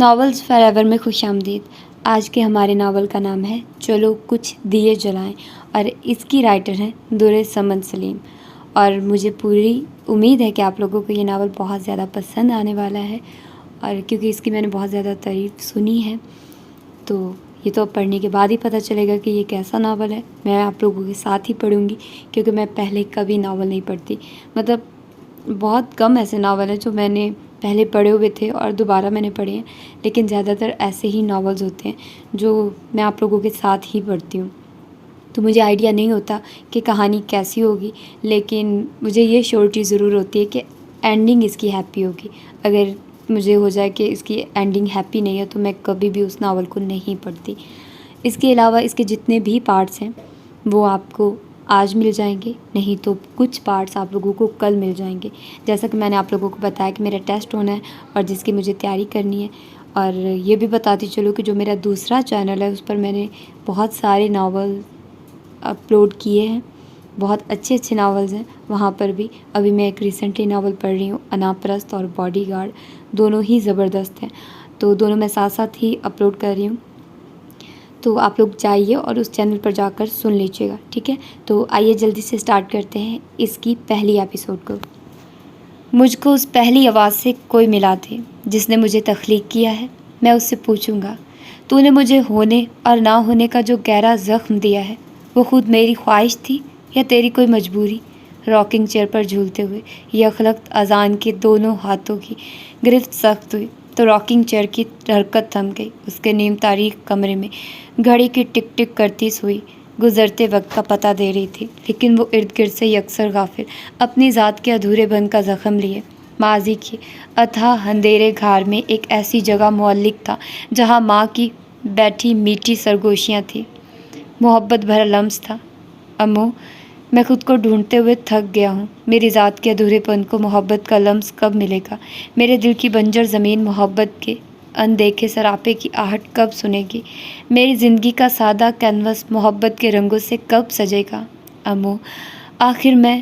Novels for ever میں خوش آمدید۔ آج کے ہمارے ناول کا نام ہے چلو کچھ دیے جلائیں، اور اس کی رائٹر ہیں در سمن سلیم۔ اور مجھے پوری امید ہے کہ آپ لوگوں کو یہ ناول بہت زیادہ پسند آنے والا ہے، اور کیونکہ اس کی میں نے بہت زیادہ تعریف سنی ہے، تو یہ تو پڑھنے کے بعد ہی پتہ چلے گا کہ یہ کیسا ناول ہے۔ میں آپ لوگوں کے ساتھ ہی پڑھوں گی، کیونکہ میں پہلے کبھی ناول نہیں پڑھتی۔ مطلب بہت کم ایسے ناول ہیں جو میں نے پہلے پڑھے ہوئے تھے اور دوبارہ میں نے پڑھے ہیں، لیکن زیادہ تر ایسے ہی ناولز ہوتے ہیں جو میں آپ لوگوں کے ساتھ ہی پڑھتی ہوں۔ تو مجھے آئیڈیا نہیں ہوتا کہ کہانی کیسی ہوگی، لیکن مجھے یہ شیورٹی ضرور ہوتی ہے کہ اینڈنگ اس کی ہیپی ہوگی۔ اگر مجھے ہو جائے کہ اس کی اینڈنگ ہیپی نہیں ہے تو میں کبھی بھی اس ناول کو نہیں پڑھتی۔ اس کے علاوہ اس کے جتنے بھی پارٹس ہیں وہ آپ کو آج مل جائیں گے، نہیں تو کچھ پارٹس آپ لوگوں کو کل مل جائیں گے۔ جیسا کہ میں نے آپ لوگوں کو بتایا کہ میرا ٹیسٹ ہونا ہے اور جس کی مجھے تیاری کرنی ہے، اور یہ بھی بتاتی چلو کہ جو میرا دوسرا چینل ہے اس پر میں نے بہت سارے ناول اپلوڈ کیے ہیں، بہت اچھے اچھے ناولز ہیں وہاں پر بھی۔ ابھی میں ایک ریسنٹلی ناول پڑھ رہی ہوں، انا پرست اور باڈی گارڈ، دونوں ہی زبردست ہیں، تو دونوں میں ساتھ ساتھ ہی اپلوڈ کر رہی ہوں۔ تو آپ لوگ جائیے اور اس چینل پر جا کر سن لیجیے گا، ٹھیک ہے؟ تو آئیے جلدی سے سٹارٹ کرتے ہیں اس کی پہلی ایپیسوڈ کو۔ مجھ کو اس پہلی آواز سے کوئی ملا دے جس نے مجھے تخلیق کیا ہے۔ میں اس سے پوچھوں گا، تو نے مجھے ہونے اور نہ ہونے کا جو گہرا زخم دیا ہے وہ خود میری خواہش تھی یا تیری کوئی مجبوری؟ راکنگ چیئر پر جھولتے ہوئے یکلخت اذان کے دونوں ہاتھوں کی گرفت سخت ہوئی تو راکنگ چیئر کی حرکت تھم گئی۔ اس کے نیم تاریک کمرے میں گھڑی کی ٹک ٹک کرتی سوئی گزرتے وقت کا پتہ دے رہی تھی، لیکن وہ ارد گرد سے یکسر غافل، اپنی ذات کے ادھورے بن کا زخم لیے ماضی کے اتھاہ اندھیرے گھار میں ایک ایسی جگہ معلق تھا جہاں ماں کی بیٹھی میٹھی سرگوشیاں تھیں، محبت بھرا لمس تھا۔ امو، میں خود کو ڈھونڈتے ہوئے تھک گیا ہوں۔ میری ذات کے ادھورے پن کو محبت کا لمس کب ملے گا؟ میرے دل کی بنجر زمین محبت کے اندیکھے سراپے کی آہٹ کب سنے گی؟ میری زندگی کا سادہ کینوس محبت کے رنگوں سے کب سجے گا؟ امو، آخر میں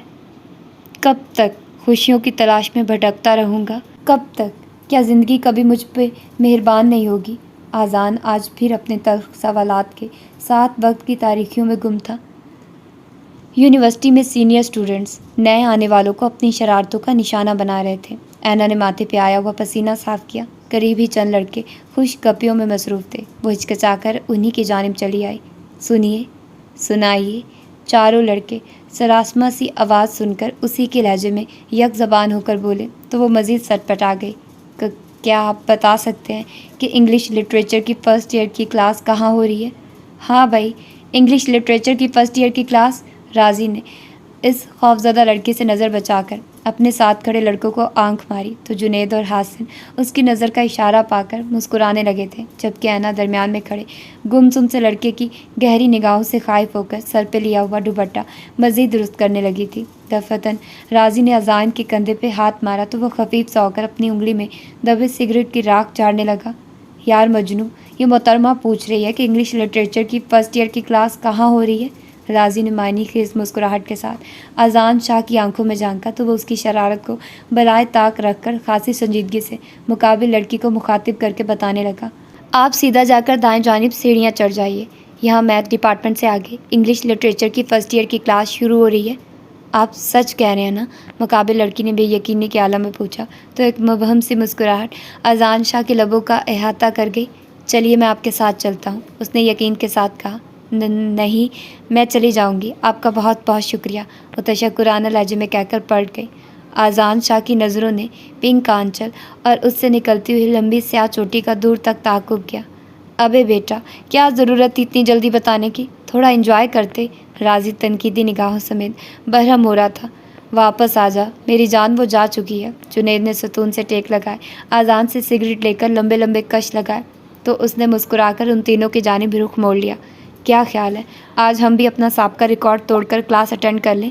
کب تک خوشیوں کی تلاش میں بھٹکتا رہوں گا؟ کب تک؟ کیا زندگی کبھی مجھ پہ مہربان نہیں ہوگی؟ آذان آج پھر اپنے تلخ سوالات کے ساتھ وقت کی تاریکیوں میں گم تھا۔ یونیورسٹی میں سینئر اسٹوڈنٹس نئے آنے والوں کو اپنی شرارتوں کا نشانہ بنا رہے تھے۔ اینا نے ماتھے پہ آیا ہوا پسینہ صاف کیا۔ قریب ہی چند لڑکے خوش گپیوں میں مصروف تھے۔ وہ ہچکچا کر انہی کی جانب چلی آئی۔ سنیے، سنائیے۔ چاروں لڑکے سراسمہ سی آواز سن کر اسی کے لہجے میں یک زبان ہو کر بولے تو وہ مزید سٹپٹا گئی۔ کیا آپ بتا سکتے ہیں کہ انگلش لٹریچر کی فرسٹ ایئر کی کلاس کہاں ہو رہی ہے؟ ہاں بھائی، انگلش لٹریچر کی فرسٹ ایئر کی کلاس۔ راضی نے اس خوفزدہ لڑکی سے نظر بچا کر اپنے ساتھ کھڑے لڑکوں کو آنکھ ماری تو جنید اور حسن اس کی نظر کا اشارہ پا کر مسکرانے لگے تھے، جبکہ اینا درمیان میں کھڑے گمسم سے لڑکے کی گہری نگاہوں سے خائف ہو کر سر پہ لیا ہوا دوپٹہ مزید درست کرنے لگی تھی۔ دفتن راضی نے اذان کے کندھے پہ ہاتھ مارا تو وہ خفیف سا ہو کر اپنی انگلی میں دبے سگریٹ کی راکھ جھاڑنے لگا۔ یار مجنوں، یہ محترمہ پوچھ رہی ہے کہ انگلش لٹریچر کی فرسٹ ایئر کی کلاس کہاں ہو رہی ہے؟ راضی نے معنی خیز مسکراہٹ کے ساتھ اذان شاہ کی آنکھوں میں جھانکا تو وہ اس کی شرارت کو بالائے طاق رکھ کر خاصی سنجیدگی سے مقابل لڑکی کو مخاطب کر کے بتانے لگا، آپ سیدھا جا کر دائیں جانب سیڑھیاں چڑھ جائیے، یہاں میتھ ڈپارٹمنٹ سے آگے انگلش لٹریچر کی فرسٹ ایئر کی کلاس شروع ہو رہی ہے۔ آپ سچ کہہ رہے ہیں نا؟ مقابل لڑکی نے بے یقینی کے عالم میں پوچھا تو ایک مبہم سی مسکراہٹ اذان شاہ کے لبوں کا احاطہ کر گئی۔ چلیے میں آپ کے ساتھ چلتا ہوں، اس نے یقین کے ساتھ کہا۔ نہیں، میں چلی جاؤں گی، آپ کا بہت بہت شکریہ، وہ تشکرانہ لہجے میں کہہ کر پلٹ گئی۔ اذان شاہ کی نظروں نے پنک آنچل اور اس سے نکلتی ہوئی لمبی سیاہ چوٹی کا دور تک تعاقب کیا۔ ابے بیٹا، کیا ضرورت تھی اتنی جلدی بتانے کی؟ تھوڑا انجوائے کرتے۔ راضی تنقیدی نگاہوں سمیت برہم ہو رہا تھا۔ واپس آ جا میری جان، وہ جا چکی ہے۔ جنید نے ستون سے ٹیک لگائے اذان سے سگریٹ لے کر لمبے لمبے کش لگائے تو اس نے مسکرا کر ان تینوں کی جانب رخ موڑ لیا۔ کیا خیال ہے آج ہم بھی اپنا سابقہ ریکارڈ توڑ کر کلاس اٹینڈ کر لیں؟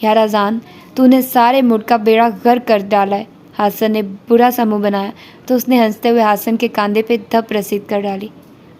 یار اذان، تو نے سارے موڈ کا بیڑا غرق کر ڈالا ہے۔ حسن نے برا سا منہ بنایا تو اس نے ہنستے ہوئے حسن کے کاندھے پہ دھپ رسید کر ڈالی۔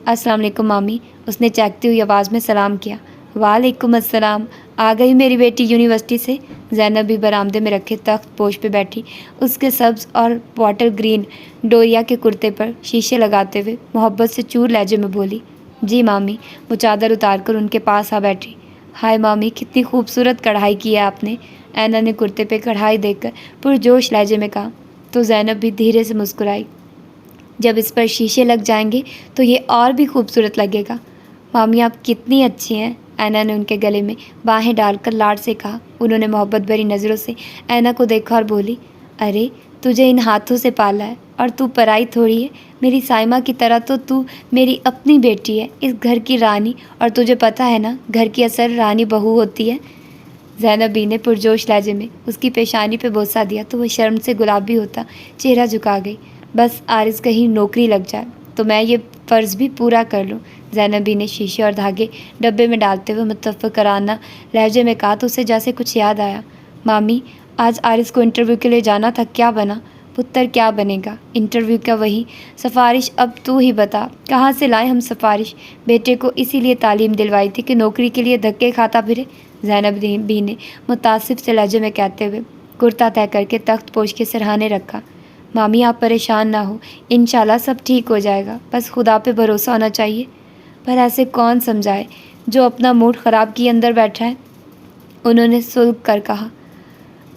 السلام علیکم مامی، اس نے چہکتی ہوئی آواز میں سلام کیا۔ वालेकुम अस्सलाम। आ गई मेरी बेटी यूनिवर्सिटी से? ज़ैनब भी बरामदे में रखे तख्त पोश पे बैठी उसके सब्ज़ और वाटर ग्रीन डोरिया के कुर्ते पर शीशे लगाते हुए मोहब्बत से चूर लहजे में बोली, जी मामी। वो चादर उतार कर उनके पास आ बैठी। हाय मामी, कितनी खूबसूरत कढ़ाई की है आपने। ऐना ने कुर्ते पे कढ़ाई देखकर पुरजोश लहजे में कहा तो ज़ैनब भी धीरे से मुस्कुराई। जब इस पर शीशे लग जाएंगे तो ये और भी खूबसूरत लगेगा। मामी आप कितनी अच्छी हैं। ऐना ने उनके गले में बाहें डालकर लाड से कहा। उन्होंने मोहब्बत भरी नज़रों से ऐना को देखा और बोली, अरे तुझे इन हाथों से पाला है और तू पराई थोड़ी है। मेरी साइमा की तरह तो तू मेरी अपनी बेटी है, इस घर की रानी। और तुझे पता है ना, घर की असल रानी बहू होती है। ज़ैनब बी ने पुरजोश लहजे में उसकी पेशानी पे बोसा दिया तो वह शर्म से गुलाबी होता चेहरा झुका गई। बस आरिस कहीं नौकरी लग जाए तो मैं ये फ़र्ज़ भी पूरा कर लूँ। ज़ैनब बी ने शीशे और धागे डब्बे में डालते हुए मुतफ़क्किराना लहजे में कहा तो उसे जैसे कुछ याद आया। मामी, आज आरिस को इंटरव्यू के लिए जाना था, क्या बना? पुत्र क्या बनेगा? इंटरव्यू का वही सिफारिश। अब तू ही बता, कहाँ से लाए हम सिफारिश? बेटे को इसीलिए तालीम दिलवाई थी कि नौकरी के लिए धक्के खाता फिरे। ज़ैनब बी ने मुतासिफ से लहजे में कहते हुए कुर्ता तय करके तख्त पोश के सिरहाने रखा। मामी आप परेशान ना हो, इंशाल्लाह सब ठीक हो जाएगा। बस खुदा पे भरोसा होना चाहिए। पर ऐसे कौन समझाए जो अपना मूड ख़राब किए अंदर बैठा है? उन्होंने सुलग कर कहा।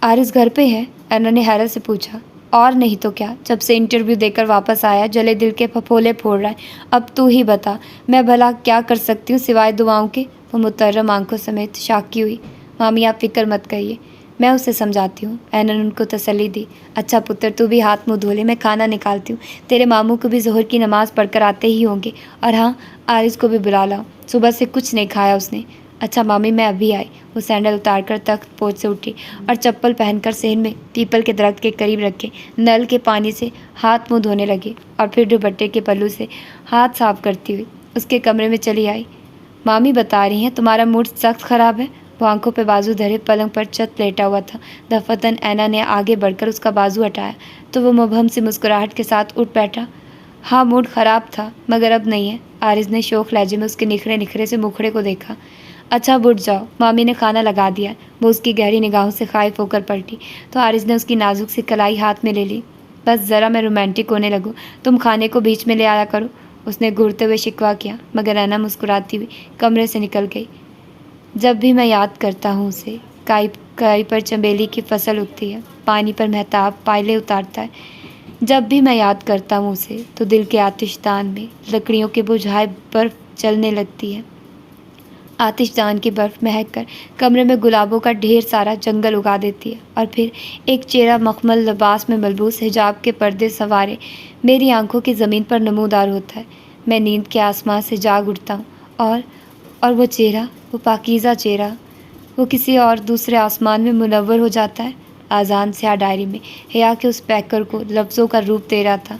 आरिस घर पे है? ऐना ने हैरत से पूछा। और नहीं तो क्या, जब से इंटरव्यू देकर वापस आया जले दिल के फफोले फोड़ रहा है। अब तू ही बता, मैं भला क्या कर सकती हूँ सिवाय दुआओं के? वो मुतर्रम आंखों समेत शाकी हुई। मामी आप फिक्र मत करिए, मैं उसे समझाती हूँ। ऐना ने उनको तसल्ली दी। अच्छा पुत्र, तू भी हाथ मुँह धो ले, मैं खाना निकालती हूँ। तेरे मामू को भी ज़ोहर की नमाज़ पढ़कर आते ही होंगे। और हाँ, आरिस को भी बुला लाओ, सुबह से कुछ नहीं खाया उसने। अच्छा मामी, मैं अभी आई। वो सैंडल उतारकर तख्त पोछ से उठी और चप्पल पहनकर सेहन में पीपल के दरख्त के करीब रखे नल के पानी से हाथ मुँह धोने लगी और फिर दुपट्टे के पल्लू से हाथ साफ करती हुई उसके कमरे में चली आई। मामी बता रही हैं तुम्हारा मूड सख्त ख़राब है। वो आंखों पे बाजू धरे पलंग पर चत लेटा हुआ था। दफतन ऐना ने आगे बढ़कर उसका बाजू हटाया तो वो मुबहम सी मुस्कुराहट के साथ उठ बैठा। हाँ, मूड ख़राब था मगर अब नहीं है। आरिस ने शोख लहजे में उसके निखरे निखरे से मुखड़े को देखा। अच्छा अब उठ जाओ, मामी ने खाना लगा दिया। वो उसकी गहरी निगाहों से खाइफ होकर पलटी तो आरिस ने उसकी नाजुक सी कलाई हाथ में ले ली। बस ज़रा मैं रोमांटिक होने लगूँ, तुम खाने को बीच में ले आया करो, उसने घूरते हुए शिकवा किया। मगर ऐना मुस्कुराती हुई कमरे से निकल गई। जब भी मैं याद करता हूँ उसे, काई पर चमेली की फसल उगती है, पानी पर महताब पायले उतारता है। जब भी मैं याद करता हूँ उसे तो दिल के आतिशदान में लकड़ियों के बुझाए बर्फ़ चलने लगती है। आतिशदान की बर्फ़ महक कर कमरे में गुलाबों का ढेर सारा जंगल उगा देती है। और फिर एक चेहरा मखमल लिबास में मलबूस हिजाब के पर्दे सवारे मेरी आंखों की ज़मीन पर नमूदार होता है। मैं नींद के आसमान से जाग उठता हूँ और वो चेहरा, वो पाकीज़ा चेहरा, वो किसी और दूसरे आसमान में मुनव्वर हो जाता है। आज़ान स्याह डायरी में हया के उस पैकर को लफ्ज़ों का रूप दे रहा था।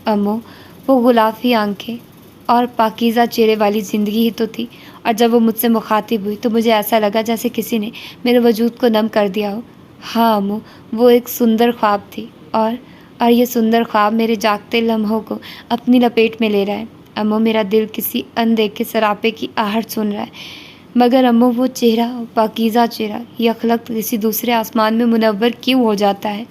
अम्मो, वो गुलाफी आंखें और पाकीज़ा चेहरे वाली ज़िंदगी ही तो थी। और जब वो मुझसे मुखातिब हुई तो मुझे ऐसा लगा जैसे किसी ने मेरे वजूद को नम कर दिया हो। हाँ अम्मू, वो एक सुंदर ख्वाब थी और ये सुंदर ख्वाब मेरे जागते लम्हों को अपनी लपेट में ले रहा है। अम्मू, मेरा दिल किसी अनदेखे सरापे की आहट सुन रहा है। मगर अम्मू, वो चेहरा, पाकीज़ा चेहरा यखलक किसी दूसरे आसमान में मुनव्वर क्यों हो जाता है?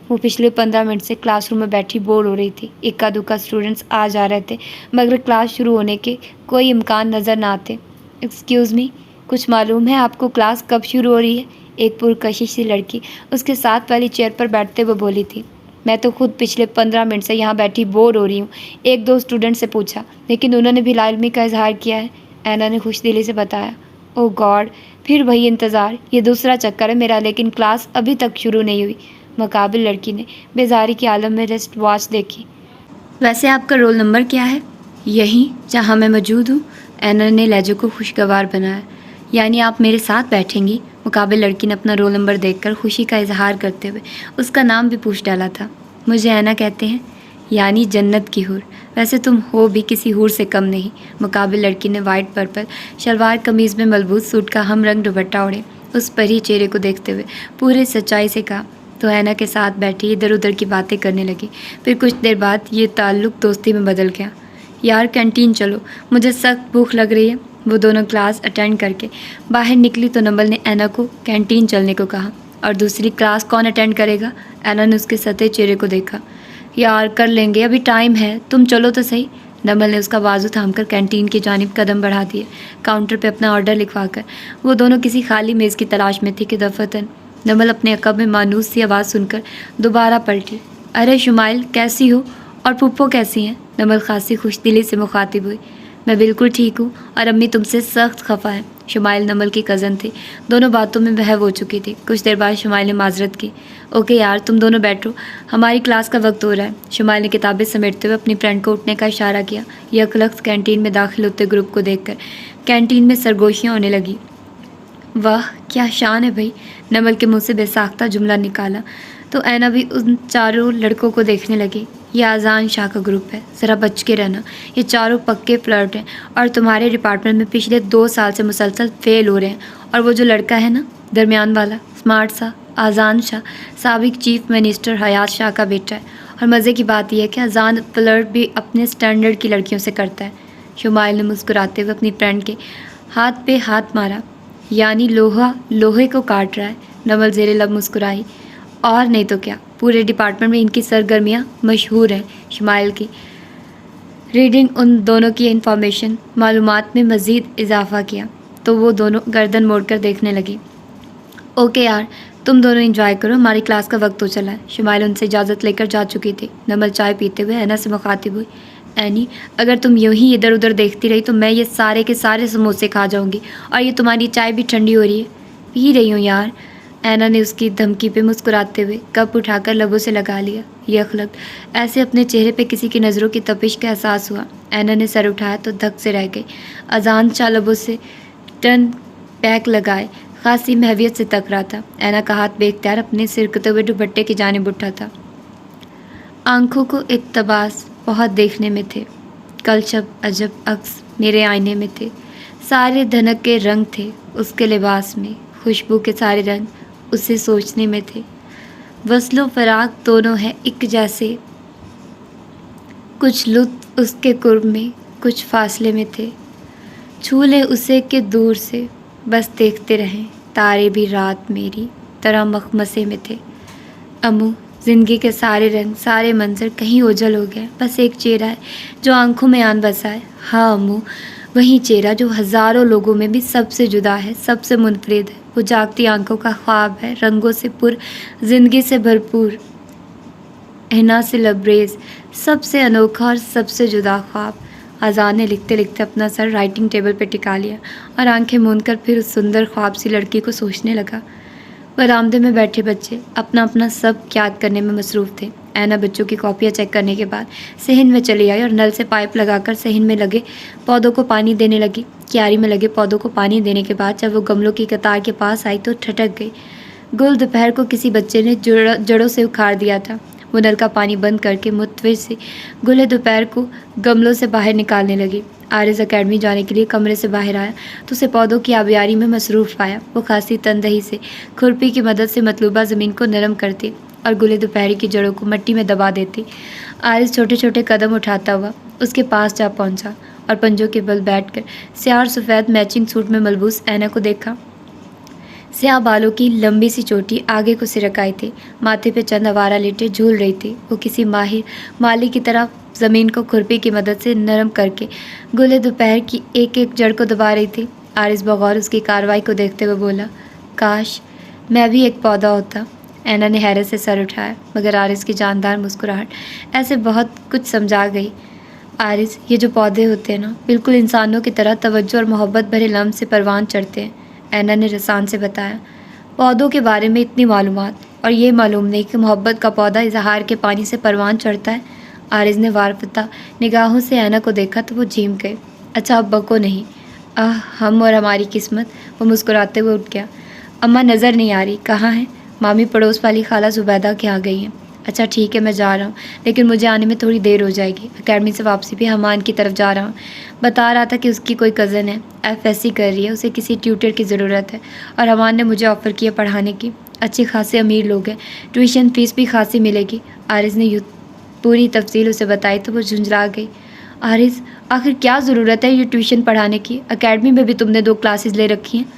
वो पिछले 15 मिनट से क्लासरूम में बैठी बोर हो रही थी। इक्का दुक्का स्टूडेंट्स आ जा रहे थे मगर क्लास शुरू होने के कोई इम्कान नज़र ना आते। एक्सक्यूज़ मी, कुछ मालूम है आपको क्लास कब शुरू हो रही है? एक पुरकशिश सी लड़की उसके साथ वाली चेयर पर बैठते हुए बोली थी। मैं तो खुद पिछले 15 मिनट से यहाँ बैठी बोर हो रही हूँ। एक दो स्टूडेंट से पूछा लेकिन उन्होंने भी लाइल्मी का इजहार किया है। ऐना ने खुशदिली से बताया। ओह गॉड, फिर वही इंतज़ार, ये दूसरा चक्कर है मेरा, लेकिन क्लास अभी तक शुरू नहीं हुई। मुकाबिल लड़की ने बेजारी के आलम में रिस्ट वॉच देखी। वैसे आपका रोल नंबर क्या है? यहीं जहाँ मैं मौजूद हूँ। ऐना ने लहजे को खुशगवार बनाया। यानी आप मेरे साथ बैठेंगी? मुकाबिल लड़की ने अपना रोल नंबर देखकर खुशी का इजहार करते हुए उसका नाम भी पूछ डाला था। मुझे ऐना कहते हैं, यानी जन्नत की हूर। वैसे तुम हो भी किसी हूर से कम नहीं। मुकाबिल लड़की ने वाइट पर्पल शलवार कमीज़ में मलबूस सूट का हम रंग दुपट्टा ओढ़े उस परी चेहरे को देखते हुए पूरे सच्चाई से कहा। तो ऐना के साथ बैठी इधर उधर की बातें करने लगी। फिर कुछ देर बाद ये ताल्लुक़ दोस्ती में बदल गया। यार कैंटीन चलो, मुझे सख्त भूख लग रही है। وہ دونوں کلاس اٹینڈ کر کے باہر نکلی تو نمل نے اینا کو کینٹین چلنے کو کہا۔ اور دوسری کلاس کون اٹینڈ کرے گا؟ اینا نے اس کے سطح چہرے کو دیکھا۔ یار کر لیں گے، ابھی ٹائم ہے، تم چلو تو صحیح۔ نمل نے اس کا بازو تھام کر کینٹین کی جانب قدم بڑھا دیے۔ کاؤنٹر پہ اپنا آرڈر لکھوا کر وہ دونوں کسی خالی میز کی تلاش میں تھی کہ دفعتاً نمل اپنے عقب میں مانوس سی آواز سن کر دوبارہ پلٹی۔ ارے شمائل کیسی ہو؟ اور پھپھو کیسی ہیں؟ نمل خاصی خوش دلی سے مخاطب ہوئی۔ میں بالکل ٹھیک ہوں، اور امی تم سے سخت خفا ہے۔ شمائل نمل کی کزن تھی، دونوں باتوں میں بہو ہو چکی تھی۔ کچھ دیر بعد شمائل نے معذرت کی۔ اوکے یار تم دونوں بیٹھو، ہماری کلاس کا وقت ہو رہا ہے۔ شمائل نے کتابیں سمیٹتے ہوئے اپنی فرینڈ کو اٹھنے کا اشارہ کیا۔ یک لخت کینٹین میں داخل ہوتے گروپ کو دیکھ کر کینٹین میں سرگوشیاں ہونے لگی۔ واہ کیا شان ہے بھائی، نمل کے منہ سے بے ساختہ جملہ نکالا تو اینا بھی ان چاروں لڑکوں کو دیکھنے لگی۔ یہ اذان شاہ کا گروپ ہے، ذرا بچ کے رہنا، یہ چاروں پکے فلرٹ ہیں اور تمہارے ڈپارٹمنٹ میں پچھلے 2 سال سے مسلسل فیل ہو رہے ہیں۔ اور وہ جو لڑکا ہے نا درمیان والا اسمارٹ سا، اذان شاہ سابق چیف منسٹر حیات شاہ کا بیٹا ہے۔ اور مزے کی بات یہ ہے کہ اذان فلرٹ بھی اپنے سٹینڈرڈ کی لڑکیوں سے کرتا ہے۔ شمائل نے مسکراتے ہوئے اپنی فرینڈ کے ہاتھ پہ ہاتھ مارا۔ یعنی لوہا لوہے کو کاٹ رہا ہے۔ نمل زیر لب مسکرائی۔ اور نہیں تو کیا، پورے ڈپارٹمنٹ میں ان کی سرگرمیاں مشہور ہیں۔ شمائل کی ریڈنگ ان دونوں کی انفارمیشن معلومات میں مزید اضافہ کیا تو وہ دونوں گردن موڑ کر دیکھنے لگی۔ اوکے یار تم دونوں انجوائے کرو، ہماری کلاس کا وقت ہو چلا ہے۔ شمائل ان سے اجازت لے کر جا چکی تھی۔ نمل چائے پیتے ہوئے اینا سے مخاطب ہوئی۔ اینی اگر تم یوں ہی ادھر ادھر دیکھتی رہی تو میں یہ سارے کے سارے سموسے کھا جاؤں گی، اور یہ تمہاری چائے بھی ٹھنڈی ہو رہی ہے۔ پی رہی ہوں یار، اینا نے اس کی دھمکی پہ مسکراتے ہوئے کپ اٹھا کر لبوں سے لگا لیا۔ یک لخت ایسے اپنے چہرے پہ کسی کی نظروں کی تپش کا احساس ہوا۔ اینا نے سر اٹھایا تو دھک سے رہ گئی۔ اذان شاہ لبوں سے ٹن پیک لگائے خاصی محویت سے تک رہا تھا۔ اینا کا ہاتھ بے اختیار اپنے سرکتے ہوئے دوپٹے کی جانب اٹھا تھا۔ آنکھوں کو اقتباس بہت دیکھنے میں تھے، کل شب عجب عکس میرے آئینے میں تھے، سارے دھنک کے رنگ تھے اس کے لباس میں، خوشبو کے سارے رنگ اسے سوچنے میں تھے۔ وصل و فراق دونوں ہیں ایک جیسے، کچھ لطف اس کے قرب میں کچھ فاصلے میں تھے۔ چھو لے اسے کہ دور سے، بس دیکھتے رہیں، تارے بھی رات میری طرح مخمسے میں تھے۔ امو زندگی کے سارے رنگ سارے منظر کہیں اوجھل ہو گئے، بس ایک چہرہ ہے جو آنکھوں میں آن بسا ہے۔ ہاں امو وہی چہرہ جو ہزاروں لوگوں میں بھی سب سے جدا ہے، سب سے منفرد ہے۔ وہ جاگتی آنکھوں کا خواب ہے، رنگوں سے پر، زندگی سے بھرپور، حنا سے لبریز، سب سے انوکھا اور سب سے جدا خواب۔ اذان نے لکھتے لکھتے اپنا سر رائٹنگ ٹیبل پہ ٹکا لیا اور آنکھیں موند کر پھر اس سندر خواب سی لڑکی کو سوچنے لگا۔ برآمدے میں بیٹھے بچے اپنا اپنا سب یاد کرنے میں مصروف تھے۔ اینا بچوں کی کاپیاں چیک کرنے کے بعد صحن میں چلی آئی اور نل سے پائپ لگا کر صحن میں لگے پودوں کو پانی دینے لگی۔ کیاری میں لگے پودوں کو پانی دینے کے بعد جب وہ گملوں کی قطار کے پاس آئی تو ٹھٹک گئی۔ گل دوپہر کو کسی بچے نے جڑوں سے اکھاڑ دیا تھا۔ وہ نل کا پانی بند کر کے متوجہ سے گل دوپہر کو گملوں سے باہر نکالنے لگی۔ عارض اکیڈمی جانے کے لیے کمرے سے باہر آیا تو اسے پودوں کی آبیاری میں مصروف پایا۔ وہ خاصی تندہی سے کھرپی کی مدد سے مطلوبہ زمین کو نرم کرتی اور گل دوپہری کی جڑوں کو مٹی میں دبا دیتی۔ عارض چھوٹے چھوٹے قدم اٹھاتا ہوا اس کے پاس جا پہنچا اور پنجوں کے بل بیٹھ کر سیاہ اور سفید میچنگ سوٹ میں ملبوس اینا کو دیکھا۔ سیاہ بالوں کی لمبی سی چوٹی آگے کو سرکائی تھی، ماتھے پہ چند آوارہ لیٹیں جھول رہی تھی۔ وہ کسی ماہر مالی کی طرح زمین کو کھرپی کی مدد سے نرم کر کے گل دوپہر کی ایک ایک جڑ کو دبا رہی تھی۔ عارض بغور اس کی کارروائی کو دیکھتے ہوئے بولا، کاش میں بھی ایک پودا ہوتا۔ اینا نے حیرت سے سر اٹھایا مگر عارض کی جاندار مسکراہٹ ایسے بہت کچھ سمجھا گئی۔ عارض یہ جو پودے ہوتے ہیں نا بالکل انسانوں کی طرح توجہ اور محبت بھرے لمس سے پروان چڑھتے ہیں، اینا نے رسان سے بتایا۔ پودوں کے بارے میں اتنی معلومات اور یہ معلوم نہیں کہ محبت کا پودا اظہار کے پانی سے پروان چڑھتا ہے۔ عارض نے وارفتہ نگاہوں سے اینا کو دیکھا تو وہ جھیم گئے۔ اچھا اب بکو نہیں، ہم اور ہماری قسمت۔ وہ مسکراتے ہوئے اٹھ گیا۔ اماں نظر نہیں آ رہی، کہاں ہیں؟ مامی پڑوس والی خالہ زبیدہ کے آ گئی ہیں۔ اچھا ٹھیک ہے میں جا رہا ہوں، لیکن مجھے آنے میں تھوڑی دیر ہو جائے گی۔ اکیڈمی سے واپسی بھی حمان کی طرف جا رہا ہوں، بتا رہا تھا کہ اس کی کوئی کزن ہے، ایف ایس سی کر رہی ہے، اسے کسی ٹیوٹر کی ضرورت ہے اور حمان نے مجھے آفر کیا پڑھانے کی۔ اچھے خاصے امیر لوگ ہیں، ٹیوشن فیس بھی خاصی ملے گی۔ عارض نے پوری تفصیل اسے بتائی تو وہ جھنجھلا گئی۔ आरिस, आखिर क्या ज़रूरत है ये ट्यूशन पढ़ाने की? एकेडमी में भी तुमने 2 क्लासेस ले रखी हैं।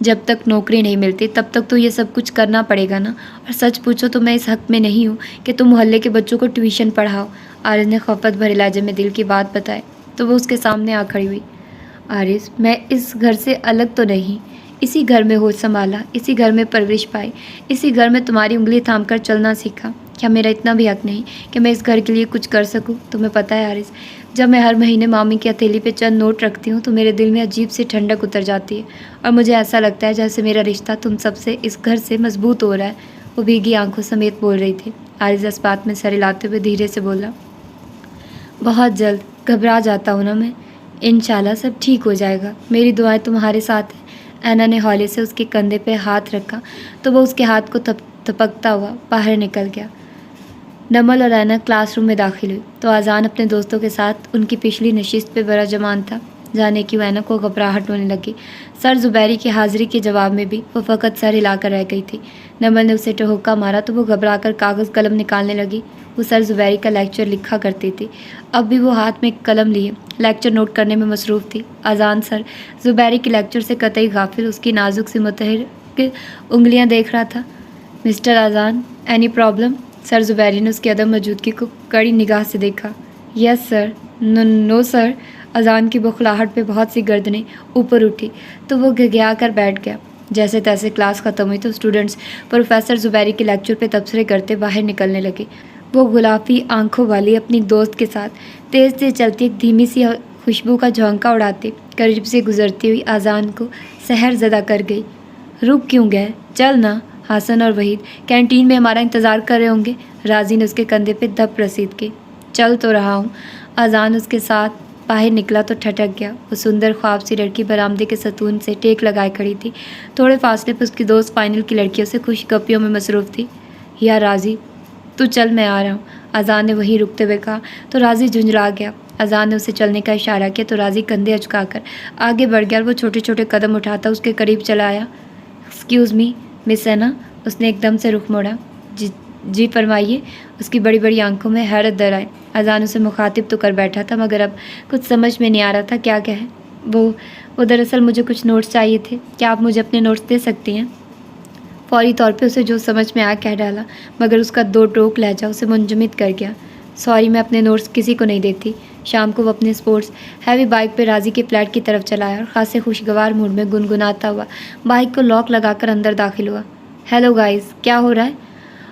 जब तक नौकरी नहीं मिलती तब तक तो ये सब कुछ करना पड़ेगा ना। और सच पूछो तो मैं इस हक़ में नहीं हूँ कि तुम मोहल्ले के बच्चों को ट्यूशन पढ़ाओ। आरिस ने खफत भरे लहजे में दिल की बात बताई तो वो उसके सामने आ खड़ी हुई। आरिस, मैं इस घर से अलग तो नहीं। इसी घर में होश संभाला, इसी घर में परवरिश पाई, इसी घर में तुम्हारी उंगली थाम कर चलना सीखा। क्या मेरा इतना भी हक़ नहीं कि मैं इस घर के लिए कुछ कर सकूं? तुम्हें पता है आरिस, जब मैं हर महीने मामी की हथेली पे चंद नोट रखती हूँ तो मेरे दिल में अजीब सी ठंडक उतर जाती है और मुझे ऐसा लगता है जैसे मेरा रिश्ता तुम सबसे, इस घर से मजबूत हो रहा है। वो भीगी आंखों समेत बोल रही थी। आरिस इस बात में सर हिलाते हुए धीरे से बोला, बहुत जल्द। घबरा जाता हूँ ना मैं। इंशाल्लाह सब ठीक हो जाएगा, मेरी दुआएं तुम्हारे साथ हैं। ऐना ने हौले से उसके कंधे पे हाथ रखा तो वो उसके हाथ को थपकता हुआ बाहर निकल गया। नमल और ऐना क्लासरूम में दाखिल हुई तो आज़ान अपने दोस्तों के साथ उनकी पिछली नशिस्त पे बड़ा जमान था। जाने की ऐना को घबराहट होने लगी। सर ज़ुबैरी की हाज़िरी के जवाब में भी वो फ़कत सर हिलाकर रह गई थी। नमल ने उसे टहुक्का मारा तो वो घबराकर कागज़ कलम निकालने लगी। वो सर ज़ुबैरी का लेक्चर लिखा करती थी। अब भी वो हाथ में कलम लिए लेक्चर नोट करने में मसरूफ़ थी। आज़ान सर ज़ुबैरी के लेक्चर से कतई गाफिल उसकी नाजुक सी मुतहरिक उंगलियां देख रहा था। Mister Azan, any problem? Sir Zubairi ने उसकी अदम मौजूदगी को कड़ी निगाह से देखा। Yes sir. No sir. Azan की बौखलाहट पे बहुत सी गर्दनें ऊपर उठी तो वो घिघिया कर बैठ गया। जैसे तैसे क्लास ख़त्म हुई तो स्टूडेंट्स प्रोफेसर ज़ुबैरी के लेक्चर पे तबसरे करते बाहर निकलने लगे। वो गुलाबी आंखों वाली अपनी दोस्त के साथ तेज़ तेज़ चलती एक धीमी सी खुशबू का झोंका उड़ाते करीब से गुजरती हुई आज़ान को सहर ज़दा कर गई। रुक क्यों गए? चल ना। हासन और वहीद कैंटीन में हमारा इंतज़ार कर रहे होंगे। राजी ने उसके कंधे पे धप रसीद की। चल तो रहा हूँ। आज़ान उसके साथ बाहर निकला तो ठटक गया। वो सुंदर ख्वाब सी लड़की बरामदे के सतून से टेक लगाए खड़ी थी। थोड़े फासले पर उसकी दोस्त फाइनल की लड़कियों से खुश गप्पियों में मसरूफ़ थी। या राजी, तू चल, मैं आ रहा हूँ। आज़ान ने वहीं रुकते हुए कहा तो राजी झुंझला गया। आज़ान ने उसे चलने का इशारा किया तो राजी कंधे अचकाकर आगे बढ़ गया और वो छोटे छोटे कदम उठाता उसके करीब चला आया। एक्सक्यूज़ मी मिस ऐना। उसने एकदम से रुख मोड़ा। जी फरमाइए। उसकी बड़ी बड़ी आंखों में हैरत दर आई। आज़ान उसे मुखातिब तो कर बैठा था मगर अब कुछ समझ में नहीं आ रहा था क्या कहे। वो दरअसल मुझे कुछ नोट्स चाहिए थे, क्या आप मुझे अपने नोट्स दे सकती हैं? फौरी तौर पे उसे जो समझ में आया कह डाला मगर उसका दो टोक लहजा उसे मुंजमद कर गया। सॉरी, मैं अपने नोट्स किसी को नहीं देती। शाम को वो अपने स्पोर्ट्स हैवी बाइक पे राजी के फ्लैट की तरफ चला आया और खासे खुशगवार मूड में गुनगुनाता हुआ बाइक को लॉक लगाकर अंदर दाखिल हुआ। हेलो गाइस, क्या हो रहा है?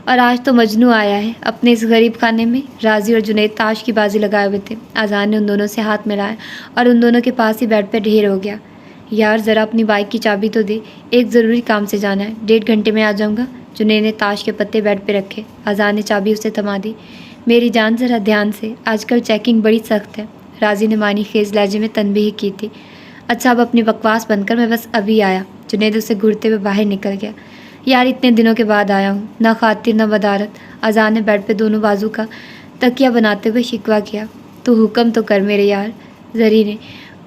और आज तो मजनू आया है अपने इस गरीब खाने में। राजी और जुनैद ताश की बाजी लगाए हुए थे। आज़ान ने उन दोनों से हाथ मिलाया और उन दोनों के पास ही बेड पे ढेर हो गया। यार ज़रा अपनी बाइक की चाबी तो दे, एक ज़रूरी काम से जाना है, 1.5 घंटे में आ जाऊँगा। जुनैद ने ताश के पत्ते बेड पे रखे। आज़ान ने चाबी उसे थमा दी। मेरी जान ज़रा ध्यान से, आजकल चेकिंग बड़ी सख्त है। राजी ने मानी खेज लहजे में तनबीह की थी। अच्छा अब अपनी बकवास बनकर, मैं बस अभी आया। जुनैद उसे घूरते हुए बाहर निकल गया। यार इतने दिनों के बाद आया हूँ, ना खातिर ना बदारत। आज़ान ने बेड पे दोनों बाजू का तकिया बनाते हुए शिकवा किया। तो हुक्म तो कर मेरे यार। जरी ने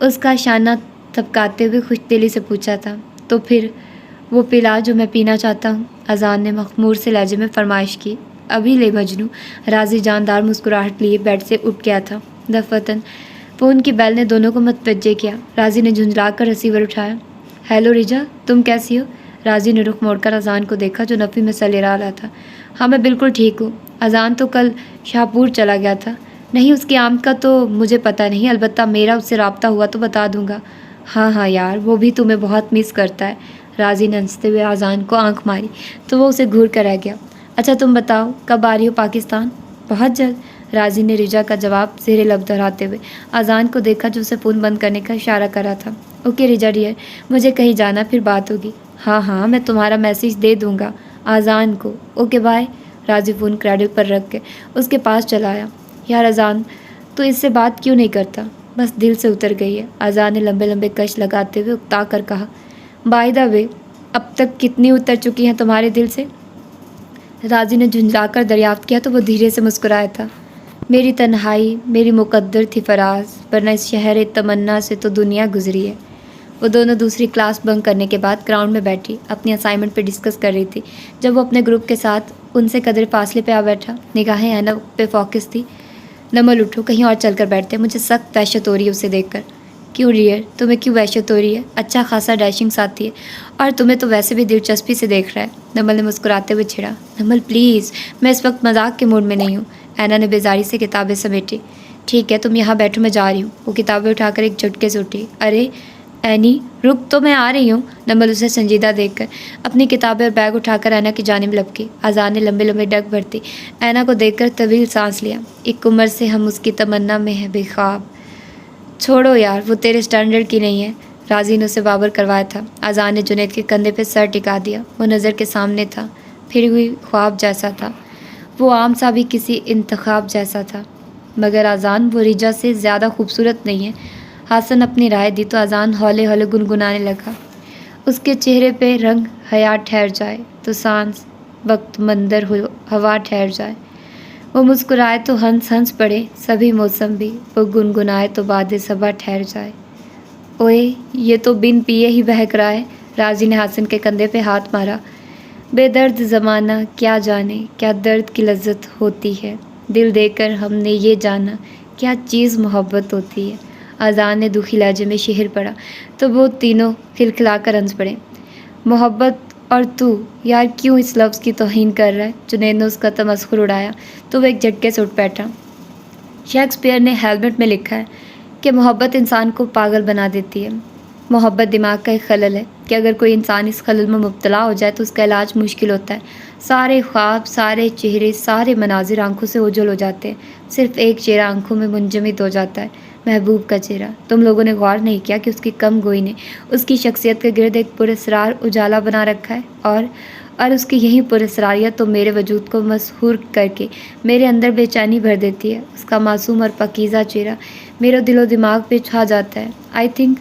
उसका शाना थपकाते हुए खुशदिली से पूछा था। तो फिर वो पिला जो मैं पीना चाहता हूँ। आज़ान ने मखमूर से लहजे में फरमाइश की। अभी ले मजनू। राजी जानदार मुस्कुराहट लिए बेड से उठ गया था। दफतन फ़ोन की बेल ने दोनों को मतवज्जे किया। राजी ने झुंझला कर रिसीवर उठाया। हेलो रिजा, तुम कैसी हो? राजी ने रुख मोड़कर अज़ान को देखा जो नफ़ी में सलेरा रहा था। हाँ मैं बिल्कुल ठीक हूँ। अज़ान तो कल शाहपुर चला गया था। नहीं, उसकी आमद का तो मुझे पता नहीं, अलबत्ता मेरा उससे रब्ता हुआ तो बता दूँगा। हाँ यार, वो भी तुम्हें बहुत मिस करता है। राजी ने हंसते हुए अज़ान को आंख मारी तो वो उसे घूर कर रह गया। अच्छा तुम बताओ कब आ रही हो पाकिस्तान? बहुत जल्द। राजी ने रिजा का जवाब ज़ेरे लब दोहराते हुए अज़ान को देखा जो उसे फ़ोन बंद करने का इशारा कर रहा था। ओके रिजा डियर, मुझे कहीं जाना, फिर बात होगी। हाँ मैं तुम्हारा मैसेज दे दूँगा अज़ान को। Okay bye. राजी फ़ोन क्रेडिल पर रख के उसके पास चला आया। यार अज़ान, तो इससे बात क्यों नहीं करता? बस दिल से उतर गई है। अज़ान ने लंबे लंबे कश लगाते हुए उकता कर कहा। बाय द वे, अब तक कितनी उतर चुकी हैं तुम्हारे दिल से? राजी ने झुंझलाकर दरियाफ्त किया तो वो धीरे से मुस्कुराया था। मेरी तन्हाई मेरी मुकद्दर थी फराज, वरना इस शहर तमन्ना से तो दुनिया गुजरी है। वो दोनों दूसरी क्लास बंक करने के बाद ग्राउंड में बैठी अपनी असाइनमेंट पे डिस्कस कर रही थी जब वो अपने ग्रुप के साथ उनसे कदर फासले पे आ बैठा। निगाहें ऐना पे फोकस थी نمل اٹھو، کہیں اور چل کر بیٹھتے ہیں، مجھے سخت وحشت ہو رہی ہے اسے دیکھ کر۔ کیوں ڈیئر، تمہیں کیوں وحشت ہو رہی ہے؟ اچھا خاصا ڈیشنگ ساتھی ہے اور تمہیں تو ویسے بھی دلچسپی سے دیکھ رہا ہے، نمل نے مسکراتے ہوئے چھڑا۔ نمل پلیز، میں اس وقت مذاق کے موڈ میں نہیں ہوں۔ اینا نے بیزاری سے کتابیں سمیٹی۔ ٹھیک ہے تم یہاں بیٹھو، میں جا رہی ہوں۔ وہ کتابیں اٹھا کر ایک جھٹکے سے اٹھی۔ ارے اینی رک تو، میں آ رہی ہوں۔ نمل اسے سنجیدہ دیکھ کر اپنی کتابیں اور بیگ اٹھا کر اینا کی جانب لپکی۔ آذان نے لمبے لمبے ڈگ بھرتی اینا کو دیکھ کر طویل سانس لیا۔ ایک عمر سے ہم اس کی تمنا میں ہیں بے خواب۔ چھوڑو یار، وہ تیرے اسٹینڈرڈ کی نہیں ہے، راضی نے اسے بابر کروایا تھا۔ آذان نے جنید کے کندھے پہ سر ٹکا دیا۔ وہ نظر کے سامنے تھا، پھر ہوئی خواب جیسا تھا، وہ عام سا بھی کسی انتخاب جیسا تھا۔ مگر آذان، وہ ریجا سے زیادہ خوبصورت نہیں ہے۔ حسن اپنی رائے دی تو آذان ہولے ہولے گنگنانے لگا۔ اس کے چہرے پہ رنگ حیات ٹھہر جائے تو سانس وقت مندر ہوا ٹھہر جائے۔ وہ مسکرائے تو ہنس ہنس پڑے سبھی موسم بھی، وہ گنگنائے تو باد صبا ٹھہر جائے۔ اوئے یہ تو بن پیے ہی بہک رہا ہے، راضی نے حسن کے کندھے پہ ہاتھ مارا۔ بے درد زمانہ کیا جانے کیا درد کی لذت ہوتی ہے، دل دے کر ہم نے یہ جانا کیا چیز محبت ہوتی ہے۔ آذان نے دکھی لہجے میں شعر پڑھا تو وہ تینوں کھلکھلا کر ہنس پڑے۔ محبت اور تو یار کیوں اس لفظ کی توہین کر رہا ہے؟ جنید نے اس کا تمسخر اڑایا تو وہ ایک جھٹکے سے اٹھ بیٹھا۔ شیکسپیئر نے ہیملیٹ میں لکھا ہے کہ محبت انسان کو پاگل بنا دیتی ہے۔ محبت دماغ کا ایک خلل ہے کہ اگر کوئی انسان اس خلل میں مبتلا ہو جائے تو اس کا علاج مشکل ہوتا ہے۔ سارے خواب، سارے چہرے، سارے مناظر آنکھوں سے اوجھل ہو جاتے ہیں، صرف ایک چہرہ آنکھوں میں منجمد ہو جاتا ہے، محبوب کا چہرہ۔ تم لوگوں نے غور نہیں کیا کہ اس کی کم گوئی نے اس کی شخصیت کے گرد ایک پراسرار اجالا بنا رکھا ہے، اور اس کی یہی پراسراریت تو میرے وجود کو مسحور کر کے میرے اندر بے چینی بھر دیتی ہے۔ اس کا معصوم اور پاکیزہ چہرہ میرے دل و دماغ پہ چھا جاتا ہے۔ آئی تھنک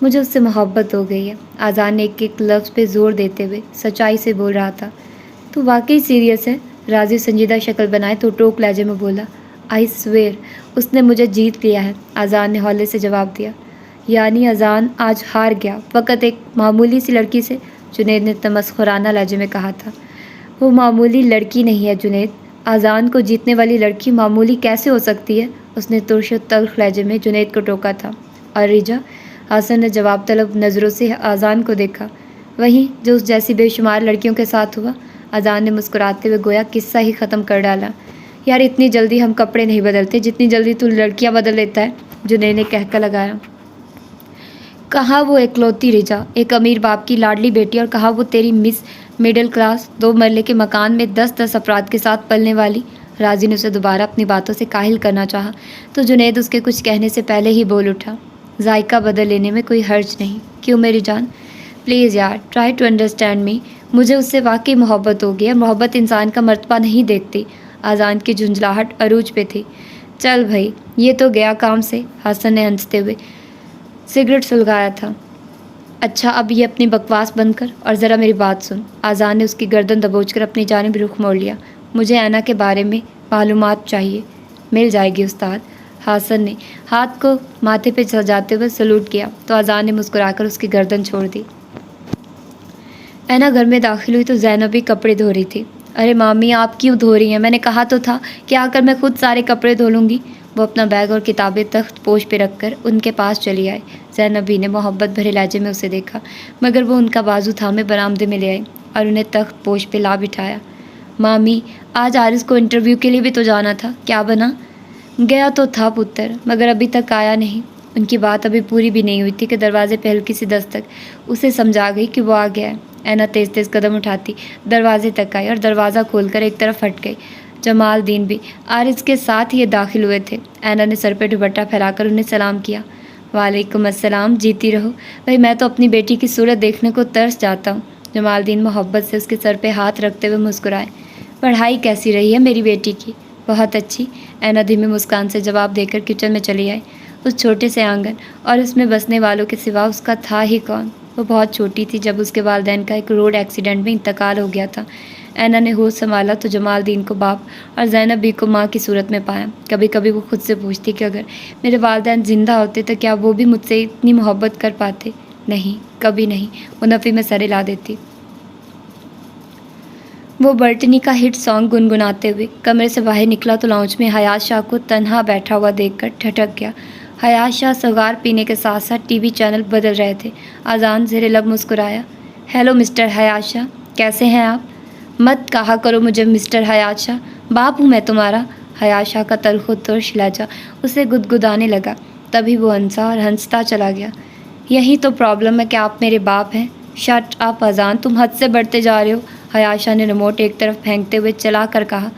مجھے اس سے محبت ہو گئی ہے۔ آذان نے ایک ایک لفظ پہ زور دیتے ہوئے سچائی سے بول رہا تھا۔ تو واقعی سیریس ہے؟ راضی سنجیدہ شکل بنائے تو ٹوک لہجے میں بولا۔ آئی سویر اس نے مجھے جیت لیا ہے، آذان نے ہولے سے جواب دیا۔ یعنی آذان آج ہار گیا فقط ایک معمولی سی لڑکی سے؟ جنید نے تمسخرانہ لہجے میں کہا تھا۔ وہ معمولی لڑکی نہیں ہے جنید، آذان کو جیتنے والی لڑکی معمولی کیسے ہو سکتی ہے؟ اس نے ترش و تلخ لہجے میں جنید کو ٹوکا تھا۔ اور ریجا؟ حسن نے جواب طلب نظروں سے آذان کو دیکھا۔ وہی جو اس جیسی بے شمار لڑکیوں کے ساتھ ہوا۔ آذان نے مسکراتے ہوئے گویا قصہ ہی ختم کر ڈالا۔ یار اتنی جلدی ہم کپڑے نہیں بدلتے جتنی جلدی تو لڑکیاں بدل لیتا ہے، جنید نے کہکا لگایا۔ کہاں وہ اکلوتی ریجا، ایک امیر باپ کی لاڈلی بیٹی، اور کہاں وہ تیری مس مڈل کلاس 2 مرلے کے مکان میں 10 افراد کے ساتھ پلنے والی؟ راضی نے اسے دوبارہ اپنی باتوں سے کاہل کرنا چاہا تو جنید اس کے کچھ کہنے سے پہلے ہی بول اٹھا۔ ذائقہ بدل لینے میں کوئی حرج نہیں، کیوں میری جان؟ پلیز یار ٹرائی ٹو انڈرسٹینڈ می، مجھے اس سے واقعی محبت ہو گئی ہے۔ محبت انسان کا مرتبہ نہیں دیکھتی۔ آذان کی جھنجھلاہٹ عروج پہ تھی۔ چل بھائی یہ تو گیا کام سے، حسن نے ہنستے ہوئے سگریٹ سلگایا تھا۔ اچھا اب یہ اپنی بکواس بند کر اور ذرا میری بات سن۔ آذان نے اس کی گردن دبوچ کر اپنی جانب رخ موڑ لیا۔ مجھے اینا کے بارے میں معلومات چاہیے۔ مل جائے گی استاد، حسن نے ہاتھ کو ماتھے پہ سجاتے ہوئے سلوٹ کیا تو آذان نے مسکرا کر اس کی گردن چھوڑ دی۔ اینا گھر میں داخل ہوئی تو زینب بھی کپڑے دھو رہی تھی۔ ارے مامی آپ کیوں دھو رہی ہیں؟ میں نے کہا تو تھا کہ آ کر میں خود سارے کپڑے دھو لوں گی۔ وہ اپنا بیگ اور کتابیں تخت پوش پہ رکھ کر ان کے پاس چلی آئے۔ زینب بھی نے محبت بھرے لہجے میں اسے دیکھا مگر وہ ان کا بازو تھامے برآمدے میں لے آئی اور انہیں تخت پوش پہ لا بٹھایا۔ مامی آج عارض کو انٹرویو کے لیے بھی تو جانا تھا، کیا بنا؟ گیا تو تھا پتر مگر ابھی تک آیا نہیں۔ ان کی بات ابھی پوری بھی نہیں ہوئی تھی کہ دروازے پہ ہلکی سی دستک اسے سمجھا گئی کہ وہ آ گیا ہے۔ اینا تیز تیز قدم اٹھاتی دروازے تک آئی اور دروازہ کھول کر ایک طرف ہٹ گئی۔ جمال دین بھی عارض کے ساتھ ہی داخل ہوئے تھے۔ اینا نے سر پہ دوپٹہ پھیلا کر انہیں سلام کیا۔ وعلیکم السلام، جیتی رہو۔ بھائی میں تو اپنی بیٹی کی صورت دیکھنے کو ترس جاتا ہوں۔ جمال دین محبت سے اس کے سر پہ ہاتھ رکھتے ہوئے مسکرائے۔ پڑھائی کیسی رہی ہے میری بیٹی کی؟ بہت اچھی، اینا دھیمی مسکان سے جواب دے کر کچن میں چلی آئی۔ اس چھوٹے سے آنگن اور اس میں بسنے والوں کے سوا اس کا تھا ہی کون؟ وہ بہت چھوٹی تھی جب اس کے والدین کا ایک روڈ ایکسیڈنٹ میں انتقال ہو گیا تھا۔ اینا نے ہوش سنبھالا تو جمال دین کو باپ اور زینب بھی کو ماں کی صورت میں پایا۔ کبھی کبھی وہ خود سے پوچھتی کہ اگر میرے والدین زندہ ہوتے تو کیا وہ بھی مجھ سے اتنی محبت کر پاتے؟ نہیں، کبھی نہیں، وہ نفی میں سر ہلا دیتی۔ وہ برٹنی کا ہٹ سانگ گنگناتے ہوئے کمرے سے باہر نکلا تو لاؤنج میں حیات شاہ کو تنہا بیٹھا ہوا دیکھ کر ٹھٹک گیا۔ حیات شاہ سگار پینے کے ساتھ ساتھ ٹی وی چینل بدل رہے تھے۔ اذان زیر لب مسکرایا۔ ہیلو مسٹر حیات شاہ، کیسے ہیں آپ؟ مت کہا کرو مجھے مسٹر حیات شاہ، باپ ہوں میں تمہارا۔ حیات شاہ کا تلخ و ترش لہجہ اسے گدگدانے لگا۔ تبھی وہ ہنسا اور ہنستا چلا گیا۔ یہی تو پرابلم ہے کہ آپ میرے باپ ہیں۔ شٹ اپ اذان، تم حد سے بڑھتے جا رہے ہو۔ حیات شاہ نے ریموٹ ایک طرف پھینکتے ہوئے چلا کر کہا۔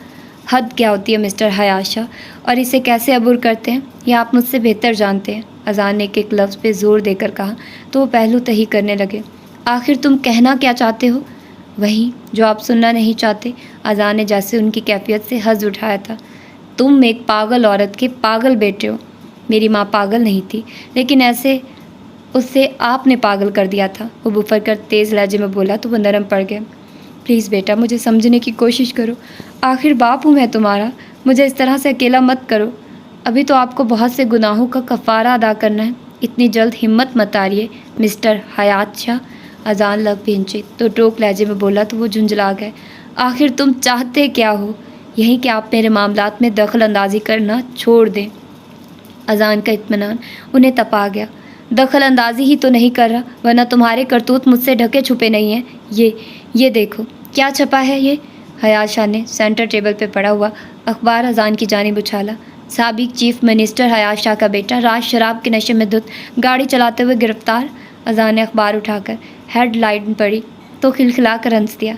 حد کیا ہوتی ہے مسٹر حیات شاہ، اور اسے کیسے عبور کرتے ہیں یہ آپ مجھ سے بہتر جانتے ہیں۔ اذان نے ایک لفظ پہ زور دے کر کہا تو وہ پہلو تہی کرنے لگے۔ آخر تم کہنا کیا چاہتے ہو؟ وہی جو آپ سننا نہیں چاہتے۔ اذان نے جیسے ان کی کیفیت سے حظ اٹھایا تھا۔ تم ایک پاگل عورت کے پاگل بیٹے ہو۔ میری ماں پاگل نہیں تھی، لیکن ایسے اسے آپ نے پاگل کر دیا تھا۔ وہ بفر کر تیز لہجے میں بولا تو وہ نرم پڑ گیا۔ پلیز بیٹا، مجھے سمجھنے کی کوشش کرو، آخر باپ ہوں میں تمہارا، مجھے اس طرح سے اکیلا مت کرو۔ ابھی تو آپ کو بہت سے گناہوں کا کفارہ ادا کرنا ہے، اتنی جلد ہمت مت آریے مسٹر حیات شاہ۔ اذان لب بھینچی تو ٹوک لہجے میں بولا تو وہ جھنجھلا گئے۔ آخر تم چاہتے کیا ہو؟ یہی کہ آپ میرے معاملات میں دخل اندازی کرنا چھوڑ دیں۔ اذان کا اطمینان انہیں تپا گیا۔ دخل اندازی ہی تو نہیں کر رہا، ورنہ تمہارے کرتوت مجھ سے ڈھکے چھپے نہیں ہیں۔ یہ دیکھو کیا چھپا ہے یہ۔ حیات شاہ نے سینٹر ٹیبل پہ پڑا ہوا اخبار اذان کی جانب اچھالا۔ سابق چیف منسٹر حیات شاہ کا بیٹا رات شراب کے نشے میں دھت گاڑی چلاتے ہوئے گرفتار۔ اذان نے اخبار اٹھا کر ہیڈ لائن پڑھی تو کھلکھلا کر ہنس دیا۔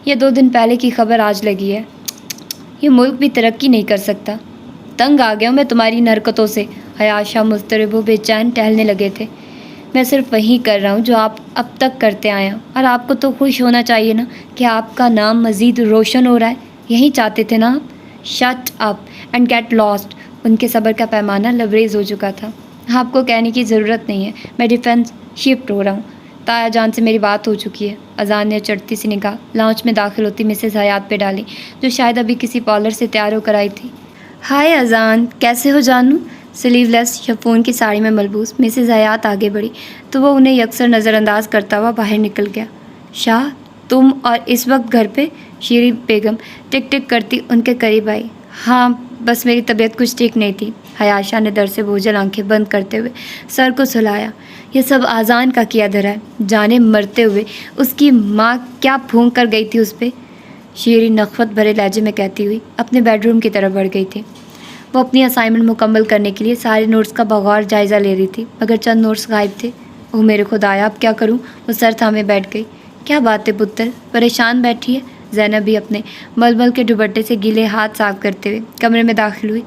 یہ 2 دن پہلے کی خبر آج لگی ہے۔ یہ ملک بھی ترقی نہیں کر سکتا۔ تنگ آ گیا ہوں میں تمہاری ان حرکتوں سے۔ حیات شاہ مضطرب و بے چین ٹہلنے لگے تھے۔ میں صرف وہی کر رہا ہوں جو آپ اب تک کرتے آئے ہیں، اور آپ کو تو خوش ہونا چاہیے نا کہ آپ کا نام مزید روشن ہو رہا ہے۔ یہی چاہتے تھے نا آپ؟ Shut up and get lost. ان کے صبر کا پیمانہ لبریز ہو چکا تھا۔ آپ کو کہنے کی ضرورت نہیں ہے، میں ڈیفینس شفٹ ہو رہا ہوں۔ تایا جان سے میری بات ہو چکی ہے۔ اذان نے چڑھتی سی نگاہ لاؤنج میں داخل ہوتی مسز حیات پہ ڈالی، جو شاید ابھی کسی پارلر سے تیار ہو کر آئی تھی۔ ہائے اذان، کیسے ہو جانو؟ سلیو لیس شفون کی ساڑی میں ملبوس مسز حیات آگے بڑھی تو وہ انہیں یکسر نظر انداز کرتا ہوا باہر نکل گیا۔ شاہ، تم اور اس وقت گھر پہ؟ شیریں بیگم ٹک ٹک کرتی ان کے قریب آئی۔ ہاں، بس میری طبیعت کچھ ٹھیک نہیں تھی۔ حیات شاہ نے در سے بوجھل آنکھیں بند کرتے ہوئے سر کو سلایا۔ یہ سب اذان کا کیا دھرا ہے، جانے مرتے ہوئے اس کی ماں کیا پھونک کر گئی تھی اس پہ۔ شیریں نخوت بھرے لہجے میں کہتی ہوئی اپنے بیڈ روم کی طرف بڑھ گئی تھی۔ وہ اپنی اسائنمنٹ مکمل کرنے کے لیے سارے نوٹس کا بغور جائزہ لے رہی تھی، مگر چند نوٹس غائب تھے۔ اوہ میرے خدایا، اب کیا کروں؟ وہ سر تھامے بیٹھ گئی۔ کیا بات ہے پتر، پریشان بیٹھی ہے؟ زینب بھی اپنے ململ کے دوپٹے سے گیلے ہاتھ صاف کرتے ہوئے کمرے میں داخل ہوئی۔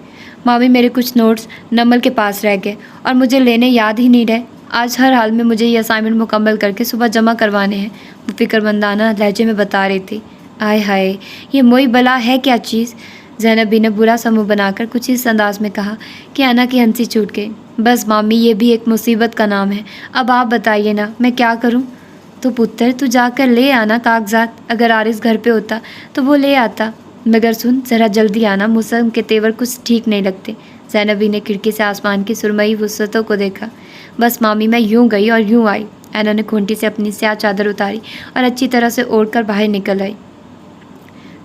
مامی، میرے کچھ نوٹس نمل کے پاس رہ گئے اور مجھے لینے یاد ہی نہیں رہے۔ آج ہر حال میں مجھے یہ اسائنمنٹ مکمل کر کے صبح جمع کروانے ہیں، وہ فکر مندانہ لہجے میں بتا رہی تھی۔ آئے ہائے، یہ موئی بلا ہے کیا چیز؟ زینب بھی نے برا سا منہ بنا کر کچھ اس انداز میں کہا کہ انا کی ہنسی چھوٹ گئی۔ بس مامی، یہ بھی ایک مصیبت کا نام ہے، اب آپ بتائیے نا میں کیا کروں؟ تو پتر، تو جا کر لے آنا کاغذات، اگر عارض گھر پہ ہوتا تو وہ لے آتا، مگر سن ذرا جلدی آنا، موسم کے تیور کچھ ٹھیک نہیں لگتے۔ زینبی نے کھڑکی سے آسمان کی سرمئی وسعتوں کو دیکھا۔ بس مامی، میں یوں گئی اور یوں آئی۔ اینا نے کھونٹی سے اپنی سیاہ چادر اتاری اور اچھی طرح سے اوڑھ کر باہر نکل آئی۔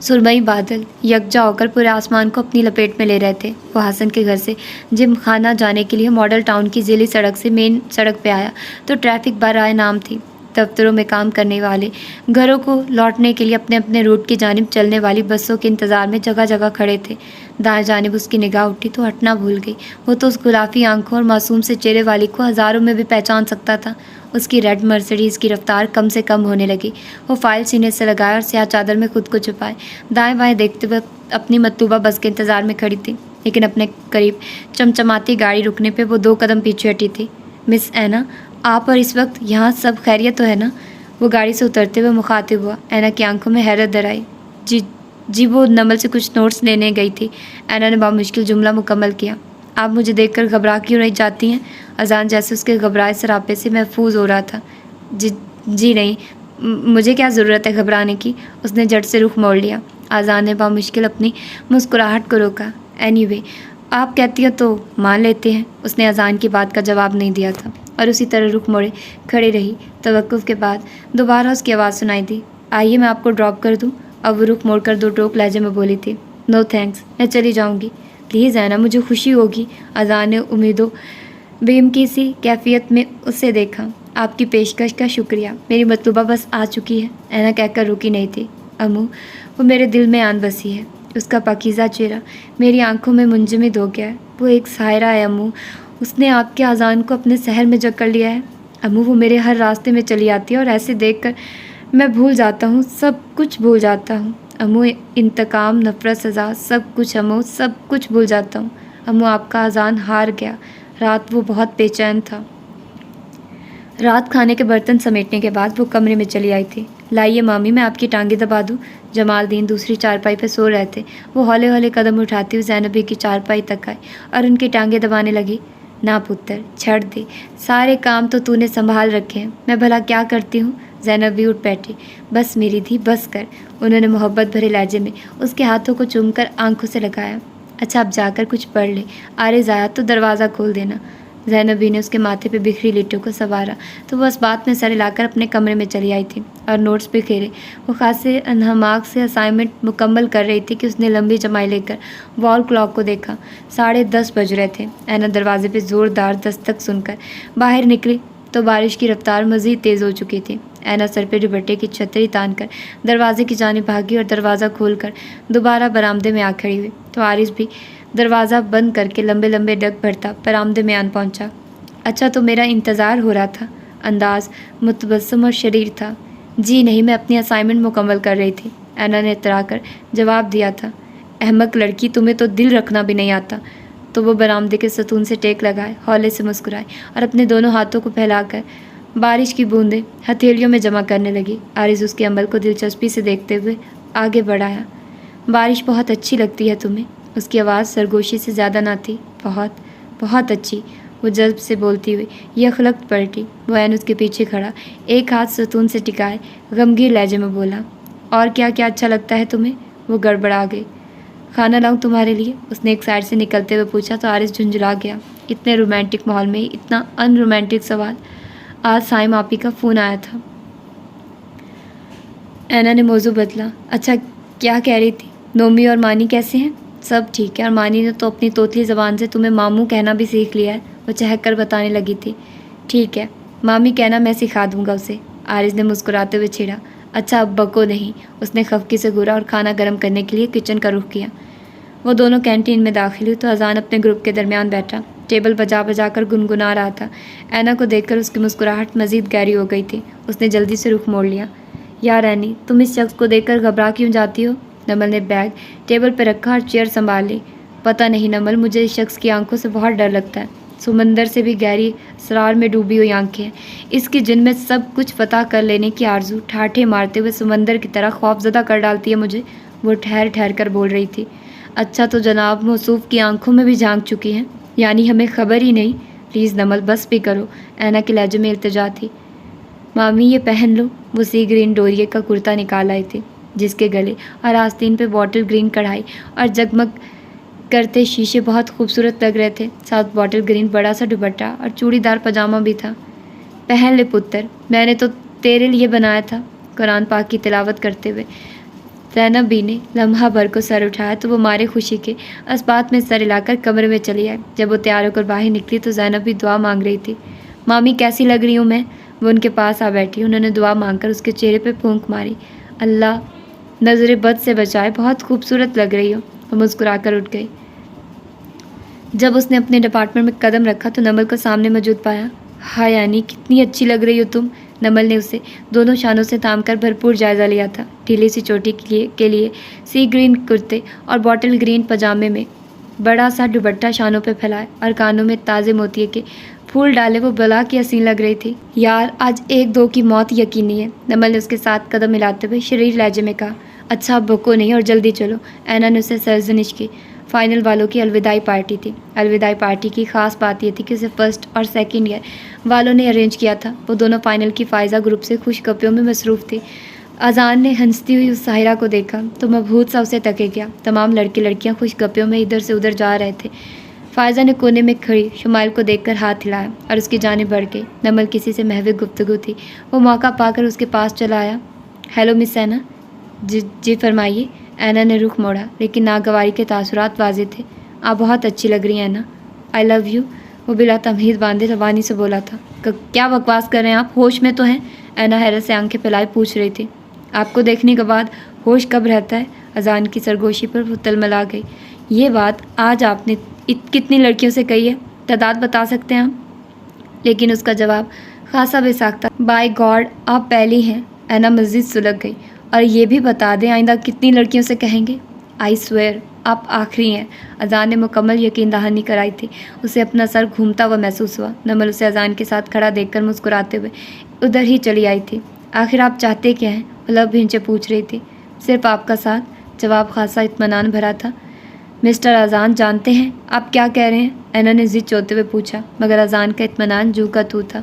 سرمئی بادل یکجا ہو کر پورے آسمان کو اپنی لپیٹ میں لے رہے تھے۔ وہ حسن کے گھر سے جم خانہ جانے کے لیے ماڈل ٹاؤن کی ذیلی سڑک سے مین سڑک پہ آیا تو ٹریفک برائے نام تھی۔ دفتروں میں کام کرنے والے گھروں کو لوٹنے کے لیے اپنے اپنے روٹ کی جانب چلنے والی بسوں کے انتظار میں جگہ جگہ کھڑے تھے۔ دائیں جانب اس کی نگاہ اٹھی تو ہٹنا بھول گئی۔ وہ تو اس گلافی آنکھوں اور معصوم سے چہرے والی کو ہزاروں میں بھی پہچان سکتا تھا۔ اس کی ریڈ مرسڈیز کی رفتار کم سے کم ہونے لگی۔ وہ فائل سینے سے لگائے اور سیاہ چادر میں خود کو چھپائے دائیں بائیں دیکھتے ہوئے اپنی مطلوبہ بس کے انتظار میں کھڑی تھی، لیکن اپنے قریب چمچماتی گاڑی رکنے پہ وہ 2 قدم پیچھے ہٹی تھی۔ مس اینا، آپ اور اس وقت یہاں سب خیریت تو ہے نا؟ وہ گاڑی سے اترتے ہوئے مخاطب ہوا۔ اینا کی آنکھوں میں حیرت در آئی۔ جی وہ نمل سے کچھ نوٹس لینے گئی تھی۔ اینا نے بامشکل جملہ مکمل کیا۔ آپ مجھے دیکھ کر گھبرا کیوں نہیں جاتی ہیں؟ اذان جیسے اس کے گھبرائے سراپے سے محفوظ ہو رہا تھا۔ جی نہیں، مجھے کیا ضرورت ہے گھبرانے کی؟ اس نے جھٹ سے رخ موڑ لیا۔ اذان نے بامشکل اپنی مسکراہٹ کو روکا۔ اینی وے، آپ کہتی ہیں تو مان لیتے ہیں۔ اس نے اذان کی بات کا جواب نہیں دیا تھا اور اسی طرح رخ موڑے کھڑی رہی۔ توقف کے بعد دوبارہ اس کی آواز سنائی دی۔ آئیے میں آپ کو ڈراپ کر دوں۔ अब वो रुख मोड़कर दो टोक लहजे में बोली थी, नो थैंक्स, मैं चली जाऊँगी। प्लीज़ ऐना, मुझे खुशी होगी। अज़ान ने उम्मीदों बेयमकी सी कैफियत में उसे देखा। आपकी पेशकश का शुक्रिया, मेरी मतलूबा बस आ चुकी है। ऐना कहकर रुकी नहीं थी। अम्मू, वो मेरे दिल में आन बसी है। उसका पाकीज़ा चेहरा मेरी आंखों में मुंजमद हो गया है। वो एक सायरा है अम्मू, उसने आपके अज़ान को अपने सहर में जकड़ लिया है। अम्मू, वो मेरे हर रास्ते में चली आती है और ऐसे देखकर मैं भूल जाता हूँ, सब कुछ भूल जाता हूँ। अम्मू, इंतकाम, नफ़रत, सज़ा, सब कुछ अम्मू, सब कुछ भूल जाता हूँ। अम्मू, आपका अज़ान हार गया। रात वो बहुत बेचैन था। रात खाने के बर्तन समेटने के बाद वो कमरे में चली आई थी। लाइए मामी, मैं आपकी टांगें दबा दूँ। जमालदीन दूसरी चारपाई पर सो रहे थे। वो हौले हौले कदम उठाती हुई ज़ैनबी की चारपाई तक आई और उनकी टांगें दबाने लगी। ना पुत्र, छड़ दे, सारे काम तो तूने संभाल रखे हैं, मैं भला क्या करती हूँ। ज़ैनब भी उठ बैठी। बस मेरी धी, बस कर। उन्होंने मोहब्बत भरे लहजे में उसके हाथों को चूमकर आंखों से लगाया। अच्छा, अब जाकर कुछ पढ़ ले, आरिज़ आया तो दरवाज़ा खोल देना। ज़ैनबी ने उसके माथे पे बिखरी लिट्टों को संवारा तो वह इस बात में सर हिलाकर अपने कमरे में चली आई थी और नोट्स बिखेरे। वो खासे अनहमाक से असाइनमेंट मुकम्मल कर रही थी कि उसने लंबी जमाई लेकर वॉल क्लॉक को देखा। 10:30 बज रहे थे। ऐना दरवाजे पे ज़ोरदार दस्तक सुनकर बाहर निकली तो बारिश की रफ्तार मज़ीद तेज़ हो चुकी थी। ऐना सर पे दुपट्टे की छतरी तानकर दरवाजे की जानिब भागी और दरवाज़ा खोलकर दोबारा बरामदे में आ खड़ी हुई तो आरिज़ भी दरवाज़ा बंद करके लंबे लंबे डग भरता बरामदे में आन पहुंचा। अच्छा, तो मेरा इंतज़ार हो रहा था। अंदाज मुतबस्सम और शरीर था। जी नहीं, मैं अपनी असाइनमेंट मुकम्मल कर रही थी, ऐना ने इतरा कर जवाब दिया था। अहमक लड़की, तुम्हें तो दिल रखना भी नहीं आता। तो वो बरामदे के सतून से टेक लगाए, हौले से मुस्कुराए और अपने दोनों हाथों को फैलाकर बारिश की बूंदें हथेलियों में जमा करने लगी। आरिज़ उसके अमल को दिलचस्पी से देखते हुए आगे बढ़ाया। बारिश बहुत अच्छी लगती है तुम्हें। उसकी आवाज़ सरगोशी से ज़्यादा ना थी। बहुत बहुत अच्छी, वो जज्ब से बोलती हुई यखलख्त पलटी। वो ऐन उसके पीछे खड़ा एक हाथ सतून से टिकाए गमगीन लहजे में बोला, और क्या क्या अच्छा लगता है तुम्हें। वो गड़बड़ा गई। खाना लाऊं तुम्हारे लिए, उसने एक साइड से निकलते हुए पूछा तो आरिज़ झुंझला गया। इतने रोमांटिक माहौल में इतना अनरोमांटिक सवाल। आज साइम आपी का फ़ोन आया था। ऐना ने मौजू बदला। अच्छा, क्या कह रही थी। नोमी और मानी कैसे हैं। सब ठीक है, और मानी ने तो अपनी तोतली ज़बान से तुम्हें मामू कहना भी सीख लिया है। वो चहक कर बताने लगी थी। ठीक है, मामी कहना मैं सिखा दूंगा उसे। आरिज़ ने मुस्कुराते हुए छेड़ा। अच्छा, अब बको नहीं। उसने खफकी से घूरा और खाना गर्म करने के लिए किचन का रुख किया। वो दोनों कैंटीन में दाखिल हुई तो अज़ान अपने ग्रुप के दरमियान बैठा टेबल बजा बजा कर गुनगुना रहा था। ऐना को देखकर उसकी मुस्कुराहट मज़ीद गहरी हो गई थी। उसने जल्दी से रुख मोड़ लिया। यार ऐनी, तुम इस शख्स को देखकर घबरा क्यों जाती हो। नमल ने बैग टेबल पर रखा और चेयर संभाल ली। पता नहीं नमल, मुझे इस शख्स की आंखों से बहुत डर लगता है। समंदर से भी गहरी असरार में डूबी हुई आंखें हैं। इसकी जिनमें सब कुछ फतह कर लेने की आरजू ठाठे मारते हुए समंदर की तरह खौफजदा कर डालती है मुझे। वो ठहर ठहर कर बोल रही थी। अच्छा, तो जनाब मौसूफ की आंखों में भी झांक चुकी हैं, यानी हमें खबर ही नहीं। प्लीज़ नमल, बस भी करो। ऐना के लहजे में इल्तिजा थी। मामी, ये पहन लो। वो सी ग्रीन डोरिये का कुर्ता निकाल आई थी जिसके गले और आस्तीन पे बॉटल ग्रीन कढ़ाई और जगमग करते शीशे बहुत खूबसूरत लग रहे थे। साथ बॉटल ग्रीन बड़ा सा दुपट्टा और चूड़ीदार पजामा भी था। पहन ले पुत्र, मैंने तो तेरे लिए बनाया था। कुरान पाक की तिलावत करते हुए ज़ैनब बी ने लम्हा भर को सर उठाया तो वो मारे खुशी के इस्बात में सर हिलाकर कमरे में चली आई। जब वो तैयार होकर बाहर निकली तो ज़ैनब भी दुआ मांग रही थी। मामी, कैसी लग रही हूँ मैं। वो उनके पास आ बैठी। उन्होंने दुआ मांगकर उसके चेहरे पे फूंक मारी। अल्लाह नज़र बद से बचाए, बहुत खूबसूरत लग रही हो। वो मुस्कुरा कर उठ गई। जब उसने अपने डिपार्टमेंट में कदम रखा तो नमल को सामने मौजूद पाया। हाय यानी, कितनी अच्छी लग रही हो तुम। नमल ने उसे दोनों शानों से थामकर भरपूर जायज़ा लिया था। ढीली सी चोटी के लिए सी ग्रीन कुर्ते और बॉटल ग्रीन पजामे में बड़ा सा दुपट्टा शानों पे फैलाए और कानों में ताज़े मोतिये के फूल डाले वो बला की हसीन लग रही थी। यार, आज 1-2 की मौत यकीनी है। नमल ने उसके साथ कदम मिलाते हुए शरीर लहजे में कहा। अच्छा, अब बको नहीं और जल्दी चलो। ऐना ने उसे सरजनिश की। फाइनल वालों की अलविदाई पार्टी थी। अलविदाई पार्टी की ख़ास बात यह थी कि उसे फर्स्ट और सेकंड ईयर वालों ने अरेंज किया था। वो दोनों फाइनल की फ़ायज़ा ग्रुप से खुशखबरियों में मसरूफ़ थी। अज़ान ने हंसती हुई उस साहिरा को देखा तो मबहूत सा उसे तके गया। तमाम लड़के लड़कियां खुशखबरियों में इधर से उधर जा रहे थे। फ़ायज़ा ने कोने में खड़ी शुमाइल को देखकर हाथ हिलाया और उसकी जानिब बढ़ गई। नमल किसी से महवे गुफ्तगू थी। वो मौका पाकर उसके पास चला आया। हेलो मिस ऐना। जी फरमाइए। ऐना ने रुख मोड़ा, लेकिन नागवारी के तासुरात वाज़ेह थे। आप बहुत अच्छी लग रही हैं ऐना। आई लव यू, वो बिला तमहीद बांधे जबानी से बोला था। क्या बकवास कर रहे हैं आप, होश में तो हैं? ऐना हैरत से आंखें फैलाए पूछ रही थी। आपको देखने के बाद होश कब रहता है? अजान की सरगोशी पर वो तलमला गई। ये बात आज आपने कितनी लड़कियों से कही है? तादाद बता सकते हैं हम? लेकिन उसका जवाब खासा बेसाख्ता। बाय गॉड, आप पहली हैं। ऐना मज़ीद सुलग गई। और ये भी बता दें आइंदा कितनी लड़कियों से कहेंगे? आई स्वेयर, आप आखिरी हैं। अजान ने मुकम्मल यकीन दहानी कराई थी। उसे अपना सर घूमता हुआ महसूस हुआ। नमल उसे अजान के साथ खड़ा देखकर मुस्कुराते हुए उधर ही चली आई थी। आखिर आप चाहते क्या हैं? वो लब भिंचे पूछ रही थी। सिर्फ आपका साथ। जवाब खासा इत्मीनान भरा था। मिस्टर अजान, जानते हैं आप क्या कह रहे हैं? ऐना ने जिद चोते हुए पूछा, मगर अजान का इत्मीनान जू का तू था।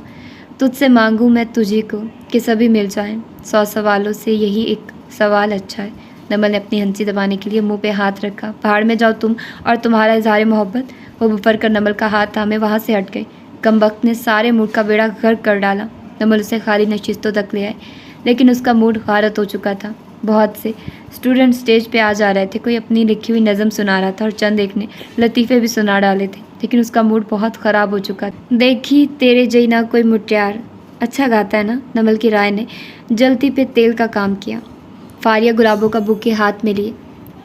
तुझसे मांगूँ मैं तुझी को कि सभी मिल जाएं। 100 सवालों से यही एक सवाल अच्छा है। नमल ने अपनी हंसी दबाने के लिए मुंह पे हाथ रखा। पहाड़ में जाओ तुम और तुम्हारा इजहार मोहब्बत। वो बुफर कर नमल का हाथ थामे वहाँ से हट गई। कमबख्त ने सारे मूड का बेड़ा गर्क कर डाला। नमल उसे खाली नशिस्तों तक ले आए, लेकिन उसका मूड गारत हो चुका था। बहुत से स्टूडेंट स्टेज पे आ जा रहे थे। कोई अपनी लिखी हुई नज़म सुना रहा था और चंद एक ने लतीफ़े भी सुना डाले थे, लेकिन उसका मूड बहुत ख़राब हो चुका था। देखी तेरे जई ना कोई मुटियार, अच्छा गाता है ना? नमल की राय ने जलती पे तेल का काम किया। फारिया गुलाबों का बुके हाथ में लिए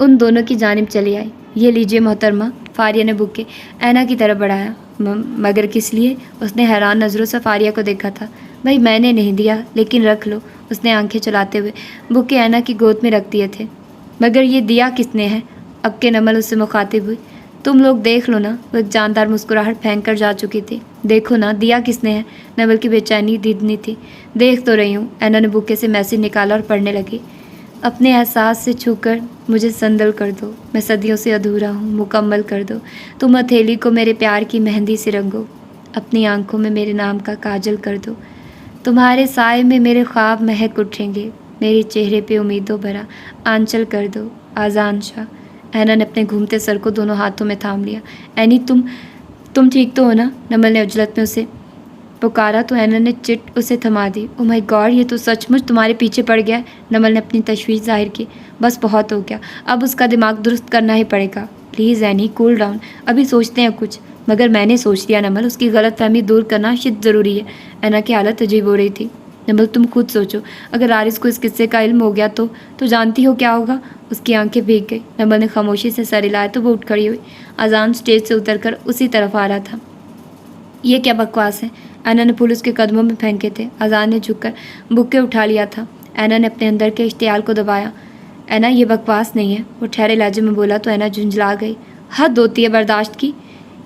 उन दोनों की जानिब चली आई। ये लीजिए मोहतरमा। फारिया ने बुके ऐना की तरफ बढ़ाया। मगर किस लिए? उसने हैरान नज़रों से फारिया को देखा था। भाई मैंने नहीं दिया, लेकिन रख लो। उसने आंखें चलाते हुए बुके ऐना की गोद में रख दिए थे। मगर ये दिया किसने है? अब के नमल उससे मुखातिब हुई। तुम लोग देख लो ना। वो एक जानदार मुस्कुराहट फेंक कर जा चुकी थी। देखो ना, दिया किसने है? नमल की बेचैनी दीदनी थी। देख तो रही हूँ। ऐना ने बुके से मैसेज निकाला और पढ़ने लगी। अपने एहसास से छूकर मुझे संदल कर दो। मैं सदियों से अधूरा हूँ, मुकम्मल कर दो। तुम हथेली को मेरे प्यार की मेहंदी से रंगो। अपनी आंखों में मेरे नाम का काजल कर दो। तुम्हारे साए में मेरे ख्वाब महक उठेंगे। मेरे चेहरे पे उम्मीदों भरा आंचल कर दो। आज़ान शाह। ऐना ने अपने घूमते सर को दोनों हाथों में थाम लिया। ऐनी, तुम ठीक तो हो ना? नमल ने उजलत में उसे पुकारा तो ऐना ने चिट उसे थमा दी। ओ माय गॉड, ये तो सचमुच तुम्हारे पीछे पड़ गया है। नमल ने अपनी तशवीश जाहिर की। बस बहुत हो गया, अब उसका दिमाग दुरुस्त करना ही पड़ेगा। प्लीज़ ऐनी, कूल डाउन, अभी सोचते हैं कुछ। मगर मैंने सोच लिया नमल, उसकी गलतफहमी दूर करना शिद ज़रूरी है। ऐना की हालत अजीब हो रही थी। नमल, तुम खुद सोचो, अगर आरिस को इस किस्से का इल्म हो गया तो जानती हो क्या होगा? उसकी आंखें भीग गई। नमल ने खामोशी से सर हिलाया तो वो उठ खड़ी हुई। अजान स्टेज से उतरकर उसी तरफ आ रहा था। ये क्या बकवास है? ऐना ने फूल उसके कदमों में फेंके थे। अजान ने झुककर बुक्के उठा लिया था। ऐना ने अपने अंदर के इश्तियाल को दबाया। ऐना, ये बकवास नहीं है। वो ठहरे लहजे में बोला तो ऐना झुंझला गई। हद होती है बर्दाश्त की।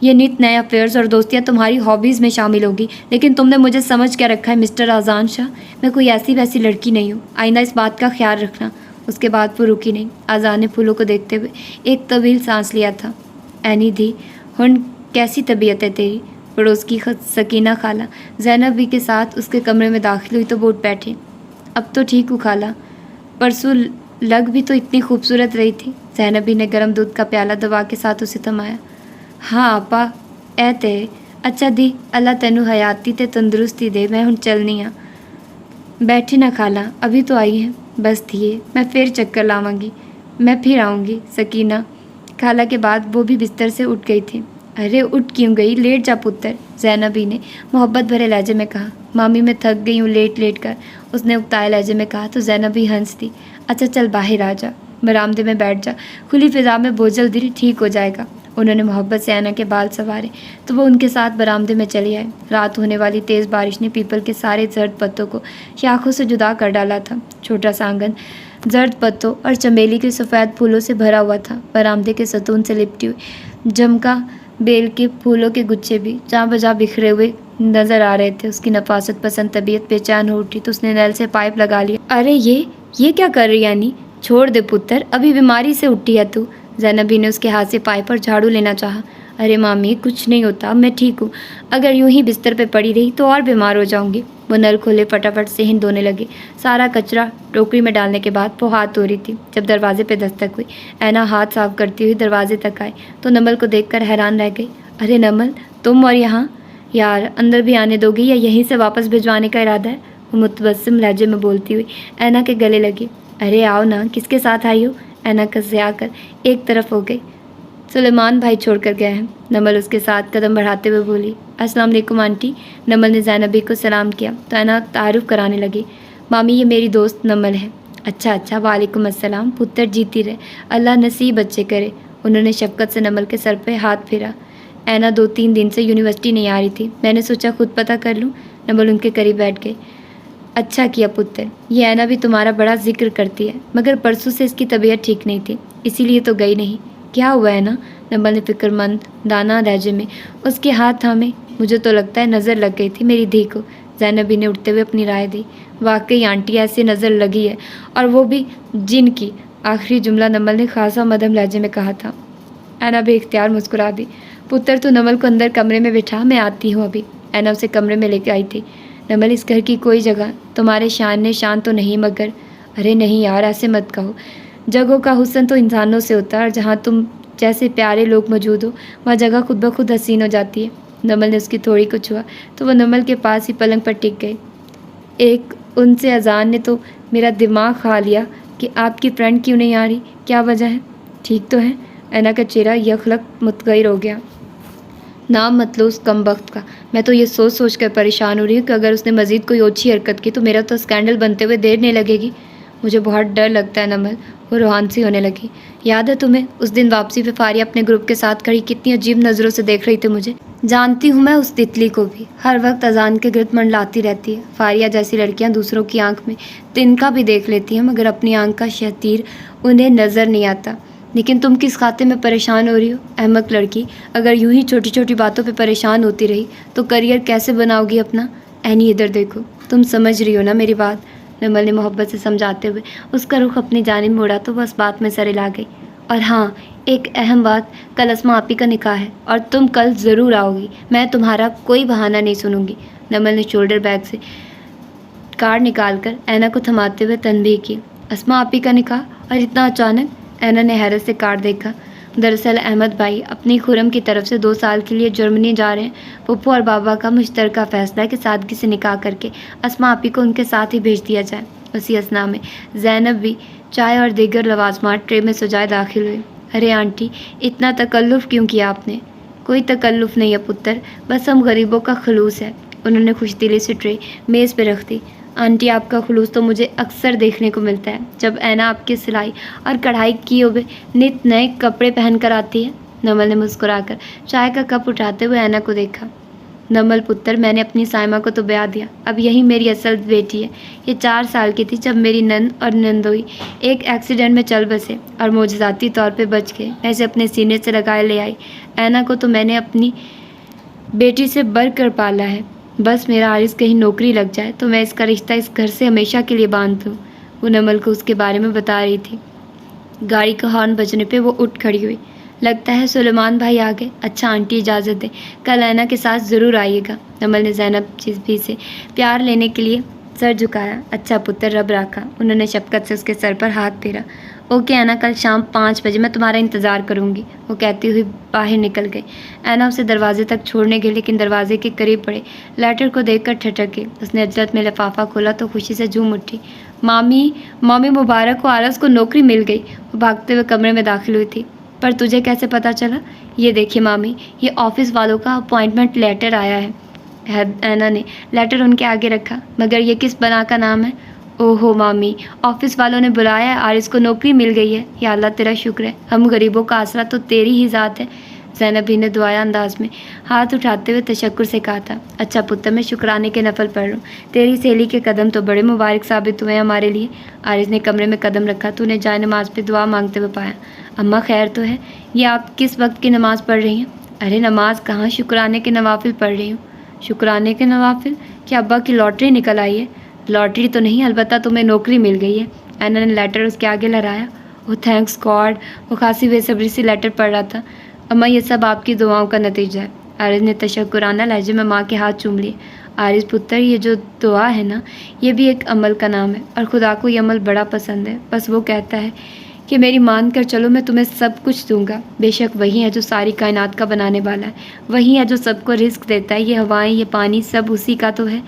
ये नित नए अफेयर्स और दोस्तियाँ तुम्हारी हॉबीज़ में शामिल होगी, लेकिन तुमने मुझे समझ क्या रखा है मिस्टर अजान शाह? मैं कोई ऐसी वैसी लड़की नहीं हूँ। आइंदा इस बात का ख्याल रखना। उसके बाद वो रुकी नहीं। अजान ने फूलों को देखते हुए एक तवील सांस लिया था। ऐनी दी, हुन कैसी तबीयत है तेरी? पड़ोस की सकीना खाला ज़ैनब भी के साथ उसके कमरे में दाखिल हुई तो वो उठ बैठी। अब तो ठीक हूँ खाला, परसों लग भी तो इतनी खूबसूरत रही थी। ज़ैनब भी ने गर्म दूध का प्याला दबा के साथ उसे थमाया। हाँ आपा, ए ते अच्छा दी, अल्लाह तेनू हयाती ते तंदुरुस्ती दे। मैं हुण चलनी आ। बैठे ना खाला, अभी तो आई हैं। बस थिए, मैं फिर चक्कर लावांगी। मैं फिर आऊँगी। सकीना खाला के बाद वो भी बिस्तर से उठ गई थी। अरे उठ क्यों गई? लेट जा पुत्र, ज़ैनबी ने मोहब्बत भरे लहजे में कहा। मामी मैं थक गई हूँ लेट लेट कर, उसने उकताए लहजे में कहा तो ज़ैनबी हंस दी। अच्छा चल बाहर आ जा, बरामदे में बैठ जा, खुली फिजा में बोझल दिल ठीक हो जाएगा। उन्होंने मोहब्बत से ऐना के बाल संवारे तो वो उनके साथ बरामदे में चली आए। रात होने वाली तेज़ बारिश ने पीपल के सारे जर्द पत्तों को शाखों से जुदा कर डाला था। छोटा सा आंगन जर्द पत्तों और चमेली के सफ़ेद फूलों से भरा हुआ था। बरामदे के सतून से लिपटी हुई झमका बेल के फूलों के गुच्छे भी जहाँ बजा बिखरे हुए नज़र आ रहे थे। उसकी नफासत पसंद तबीयत बेचैन हो उठी तो उसने नल से पाइप लगा लिया। अरे ये क्या कर रही है यानी? छोड़ दे पुत्र, अभी बीमारी से उठी है तू। ज़ैनबी ने उसके हाथ से पाइप पर झाड़ू लेना चाहा। अरे मामी कुछ नहीं होता, मैं ठीक हूँ। अगर यूं ही बिस्तर पे पड़ी रही तो और बीमार हो जाऊंगी। वो नल खोले फटाफट से हिंद धोने लगे। सारा कचरा टोकरी में डालने के बाद वो हाथ धो रही थी जब दरवाजे पे दस्तक हुई। ऐना हाथ साफ करती हुई दरवाजे तक आई तो नमल को देखकर हैरान रह गई। अरे नमल, तुम और यहाँ? यार अंदर भी आने दोगी या यहीं से वापस भिजवाने का इरादा है? वो मुतबस्सिम लहजे में बोलती हुई ऐना के गले लगी। अरे आओ ना, किसके साथ आई हो? ऐना कसे आकर एक तरफ हो गई। सुलेमान भाई छोड़ कर गए हैं। नमल उसके साथ कदम बढ़ाते हुए बोली। अस्सलाम वालेकुम आंटी। नमल ने ज़ैनबी को सलाम किया तो ऐना तारुफ कराने लगी। मामी, ये मेरी दोस्त नमल है। अच्छा अच्छा, वालेकुम अस्सलाम। पुत्र जीती रहे, अल्लाह नसीब अच्छे करे। उन्होंने शफकत से नमल के सर पे हाथ फेरा। ऐना 2-3 दिन से यूनिवर्सिटी नहीं आ रही थी, मैंने सोचा खुद पता कर लूँ। नमल उनके करीब बैठ गई। अच्छा किया पुत्र, ये ऐना भी तुम्हारा बड़ा जिक्र करती है, मगर परसों से इसकी तबीयत ठीक नहीं थी, इसीलिए तो गई नहीं। क्या हुआ है ना? नमल ने फिक्रमंद दाना लहजे में उसके हाथ थामे। मुझे तो लगता है नज़र लग गई थी मेरी धी को। ज़ैनबी ने उठते हुए अपनी राय दी। वाकई आंटी, ऐसी नज़र लगी है, और वो भी जिन की। आखिरी जुमला नमल ने खासा मध्यम लहजे में कहा था। ऐना भी इख्तियार मुस्कुरा दी। पुत्र, तो नमल को अंदर कमरे में बिठा, मैं आती हूँ अभी। ऐना उसे कमरे में लेकर आई थी। नमल, इस घर की कोई जगह तुम्हारे शान तो नहीं, मगर अरे नहीं यार, ऐसे मत कहो। जगहों का हुस्न तो इंसानों से होता है, और जहाँ तुम जैसे प्यारे लोग मौजूद हो वहाँ जगह खुद ब खुद हसीन हो जाती है। नमल ने उसकी थोड़ी को छुआ तो वह नमल के पास ही पलंग पर टिक गई। एक उनसे अजान ने तो मेरा दिमाग खा लिया कि आपकी फ्रेंड क्यों नहीं आ रही, क्या वजह है? ठीक तो है? ऐना का चेहरा यखलक मुतगैर हो गया। नाम मत लो उस कमबख्त का। मैं तो ये सोच सोच कर परेशान हो रही हूँ कि अगर उसने मज़ीद कोई ओछी हरकत की तो मेरा तो स्कैंडल बनते हुए देर नहीं लगेगी। मुझे बहुत डर लगता है नमल। वो रूहान सी होने लगी। याद है तुम्हें उस दिन वापसी पे फारिया अपने ग्रुप के साथ खड़ी कितनी अजीब नज़रों से देख रही थी मुझे। जानती हूँ मैं उस तितली को भी, हर वक्त अजान के गिर्द मंडलाती रहती है। फारिया जैसी लड़कियाँ दूसरों की आंख में तिनका भी देख लेती हैं, मगर अपनी आंख का शतीर उन्हें नज़र नहीं आता। लेकिन तुम किस खाते में परेशान हो रही हो अहमक लड़की? अगर यूं ही छोटी छोटी बातों पे परेशान होती रही तो करियर कैसे बनाओगी अपना? ऐनी, इधर देखो, तुम समझ रही हो ना मेरी बात? नमल ने मोहब्बत से समझाते हुए उसका रुख अपनी जानिब मोड़ा तो बस बात में सर हिला गई। और हाँ, एक अहम बात, कल अस्मा आपी का निकाह है और तुम कल ज़रूर आओगी। मैं तुम्हारा कोई बहाना नहीं सुनूंगी। नमल ने शोल्डर बैग से कार्ड निकाल कर ऐना को थमाते हुए तनबीह की। अस्मा आपी का निकाह, और इतना अचानक? ऐना ने हैरत से कार्ड देखा। दरअसल अहमद भाई अपनी खुरम की तरफ से 2 साल के लिए जर्मनी जा रहे हैं। पप्पू और बाबा का मुश्तरका फैसला है कि सादगी से निकाह करके अस्मा आपी को उनके साथ ही भेज दिया जाए। उसी असना में ज़ैनब भी चाय और दीगर लवाजमात ट्रे में सजाए दाखिल हुए। अरे आंटी, इतना तकल्लुफ़ क्यों किया आपने? कोई तकल्लुफ़ नहीं है पुत्र, बस हम गरीबों का खलूस है। उन्होंने खुशदिली से ट्रे मेज़ पर रख दी। आंटी, आपका खुलूस तो मुझे अक्सर देखने को मिलता है जब ऐना आपकी सिलाई और कढ़ाई किए हुए नित नए कपड़े पहन कर आती है। नमल ने मुस्कुराकर चाय का कप उठाते हुए ऐना को देखा। नमल पुत्र, मैंने अपनी साइमा को तो ब्याह दिया, अब यही मेरी असल बेटी है। ये 4 साल की थी जब मेरी नंद और नंदोई एक एक्सीडेंट में चल बसे और मोजज़ाती तौर पर बच गए। मैं इसे अपने सीने से लगाए ले आई। ऐना को तो मैंने अपनी बेटी से बढ़ कर पाला है। बस मेरा आरिस कहीं नौकरी लग जाए तो मैं इसका रिश्ता इस घर से हमेशा के लिए बांध दूँ। वो नमल को उसके बारे में बता रही थी। गाड़ी का हॉर्न बजने पे वो उठ खड़ी हुई। लगता है सुलेमान भाई आ गए। अच्छा आंटी, इजाज़त दें, कल ऐना के साथ ज़रूर आइएगा। नमल ने ज़ैनब भी से प्यार लेने के लिए सर झुकाया। अच्छा पुत्र, रब राखा। उन्होंने शफकत से उसके सर पर हाथ फेरा। ओके ऐना, कल शाम 5 बजे मैं तुम्हारा इंतज़ार करूँगी। वो कहती हुई बाहर निकल गई। ऐना उसे दरवाजे तक छोड़ने गई, लेकिन दरवाजे के करीब पड़े लेटर को देखकर ठटक गई। उसने अजरत में लिफाफा खोला तो खुशी से झूम उठी। मामी, मामी मुबारक हो, आरस को नौकरी मिल गई। वो भागते हुए कमरे में दाखिल हुई थी। पर तुझे कैसे पता चला? ये देखिए मामी, ये ऑफिस वालों का अपॉइंटमेंट लेटर आया है। ऐना ने लेटर उनके आगे रखा। मगर ये किस बना का नाम है? ओहो मामी, ऑफिस वालों ने बुलाया है, आरिस को नौकरी मिल गई है। या अल्लाह तेरा शुक्र है, हम गरीबों का आसरा तो तेरी ही ज़ात है। ज़ैनबी ने दुआया अंदाज में हाथ उठाते हुए तशक्कुर से कहा था। अच्छा पुत्र, मैं शुक्राने के नफल पढ़ रहा हूँ। तेरी सहेली के कदम तो बड़े मुबारक साबित हुए हमारे लिए। आरिस ने कमरे में कदम रखा तो उन्हें जाए नमाज पे दुआ मांगते हुए पाया। अम्मा खैर तो है? ये आप किस वक्त की नमाज़ पढ़ रही हैं? अरे नमाज कहाँ, शुक्राने के नवाफिल पढ़ रही हूँ। शुक्राने के नवाफिल? क्या अब्बा की लॉटरी निकल आई है? लॉटरी तो नहीं, अलबत्ता तुम्हें नौकरी मिल गई है। ऐना ने लेटर उसके आगे लहराया। ओह थैंक्स गॉड। वो खासी बेसब्री से लेटर पढ़ रहा था। अम्मा, ये सब आपकी दुआओं का नतीजा है। आरिस ने तशक्कुराना लहजे में माँ के हाथ चूम लिए। आरिस पुत्र, ये जो दुआ है ना, ये भी एक अमल का नाम है, और खुदा को ये अमल बड़ा पसंद है। बस वो कहता है कि मेरी मान कर चलो, मैं तुम्हें सब कुछ दूंगा। बेशक वही है जो सारी कायनात का बनाने वाला है, वही है जो सबको रिस्क देता है। ये हवाएं, ये पानी, सब उसी का तो है।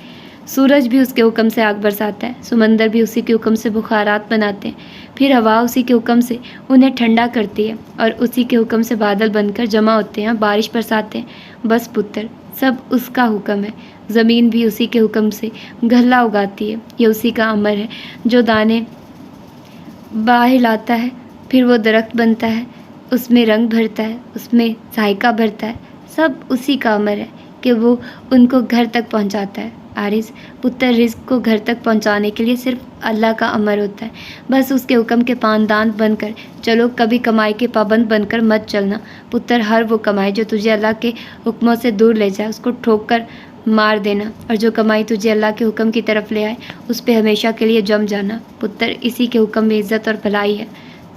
सूरज भी उसके हुक्म से आग बरसाता है, समंदर भी उसी के हुक्म से बुखारात बनाते हैं, फिर हवा उसी के हुक्म से उन्हें ठंडा करती है और उसी के हुक्म से बादल बनकर जमा होते हैं, बारिश बरसाते हैं। बस पुत्र, सब उसका हुक्म है। ज़मीन भी उसी के हुक्म से गल्ला उगाती है, ये उसी का अमर है जो दाने बाहर लाता है, फिर वो दरख्त बनता है, उसमें रंग भरता है, उसमें जायका भरता है। सब उसी का अमर है कि वो उनको घर तक पहुंचाता है। आरिस पुत्र, रिज़्क को घर तक पहुंचाने के लिए सिर्फ अल्लाह का अमर होता है। बस उसके हुक्म के पानदान बनकर चलो, कभी कमाई के पाबंद बनकर मत चलना। पुत्र, हर वो कमाई जो तुझे अल्लाह के हुक्मों से दूर ले जाए उसको ठोक कर मार देना, और जो कमाई तुझे अल्लाह के हुक्म की तरफ ले आए उस पे हमेशा के लिए जम जाना। पुत्र, इसी के हुक्म में इज़्ज़त और भलाई है।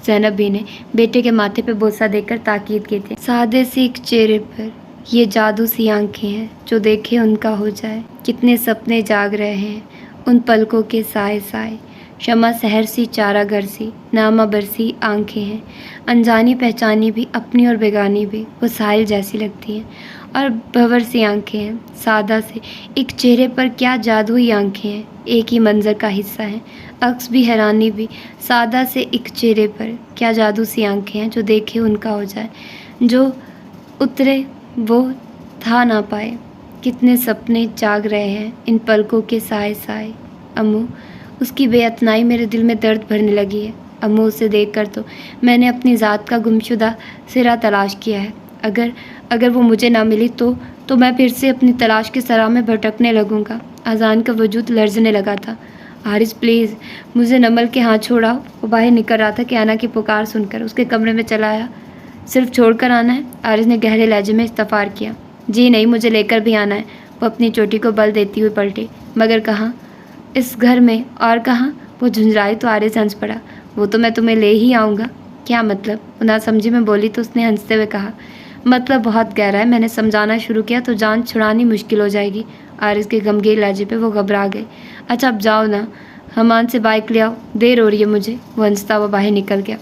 ज़ैनब भी ने बेटे के माथे पे बोसा देकर ताकीद की थी। सादे सी एक चेहरे पर ये जादू सी आंखें हैं, जो देखे उनका हो जाए। कितने सपने जाग रहे हैं उन पलकों के साए साए। शमा सहर सी चारा घर सी नामा बरसी आंखें हैं, अनजानी पहचानी भी अपनी और बेगानी भी वो साहिल जैसी लगती हैं। और भंवर सी आंखें हैं, सादा से एक चेहरे पर क्या जादुई आंखें हैं, एक ही मंजर का हिस्सा हैं। अक्स भी हैरानी भी, सादा से एक चेहरे पर क्या जादू सी आंखें हैं, जो देखे उनका हो जाए, जो उतरे वो था ना पाए। कितने सपने जाग रहे हैं इन पलकों के साए साए। अम्मू, उसकी बेअतनाई मेरे दिल में दर्द भरने लगी है। अम्मू, उसे देखकर तो मैंने अपनी ज़ात का गुमशुदा सिरा तलाश किया है। अगर वो मुझे ना मिली तो मैं फिर से अपनी तलाश की सराह में भटकने लगूंगा। अजान का वजूद लर्जने लगा था। हारिस प्लीज़, मुझे नमल के हाथ छोड़ाओ। वो बाहर निकल रहा था कि आना की पुकार सुनकर उसके कमरे में चला आया। सिर्फ छोड़कर आना है? आरिस ने गहरे लहजे में इस्तफार किया। जी नहीं, मुझे लेकर भी आना है। वो अपनी चोटी को बल देती हुई पलटी। मगर कहाँ? इस घर में। और कहाँ? वो झुंझराई तो आरिस हंस पड़ा। वो तो मैं तुम्हें ले ही आऊँगा। क्या मतलब? वो नासमझी में बोली तो उसने हंसते हुए कहा, मतलब बहुत गहरा है। मैंने समझाना शुरू किया तो जान छुड़ानी मुश्किल हो जाएगी। आरिस के गमगीन लहजे पे वो घबरा गए। अच्छा अब जाओ ना, हमान से बाइक ले आओ, देर हो रही है मुझे। वो हंसता वो बाहर निकल गया।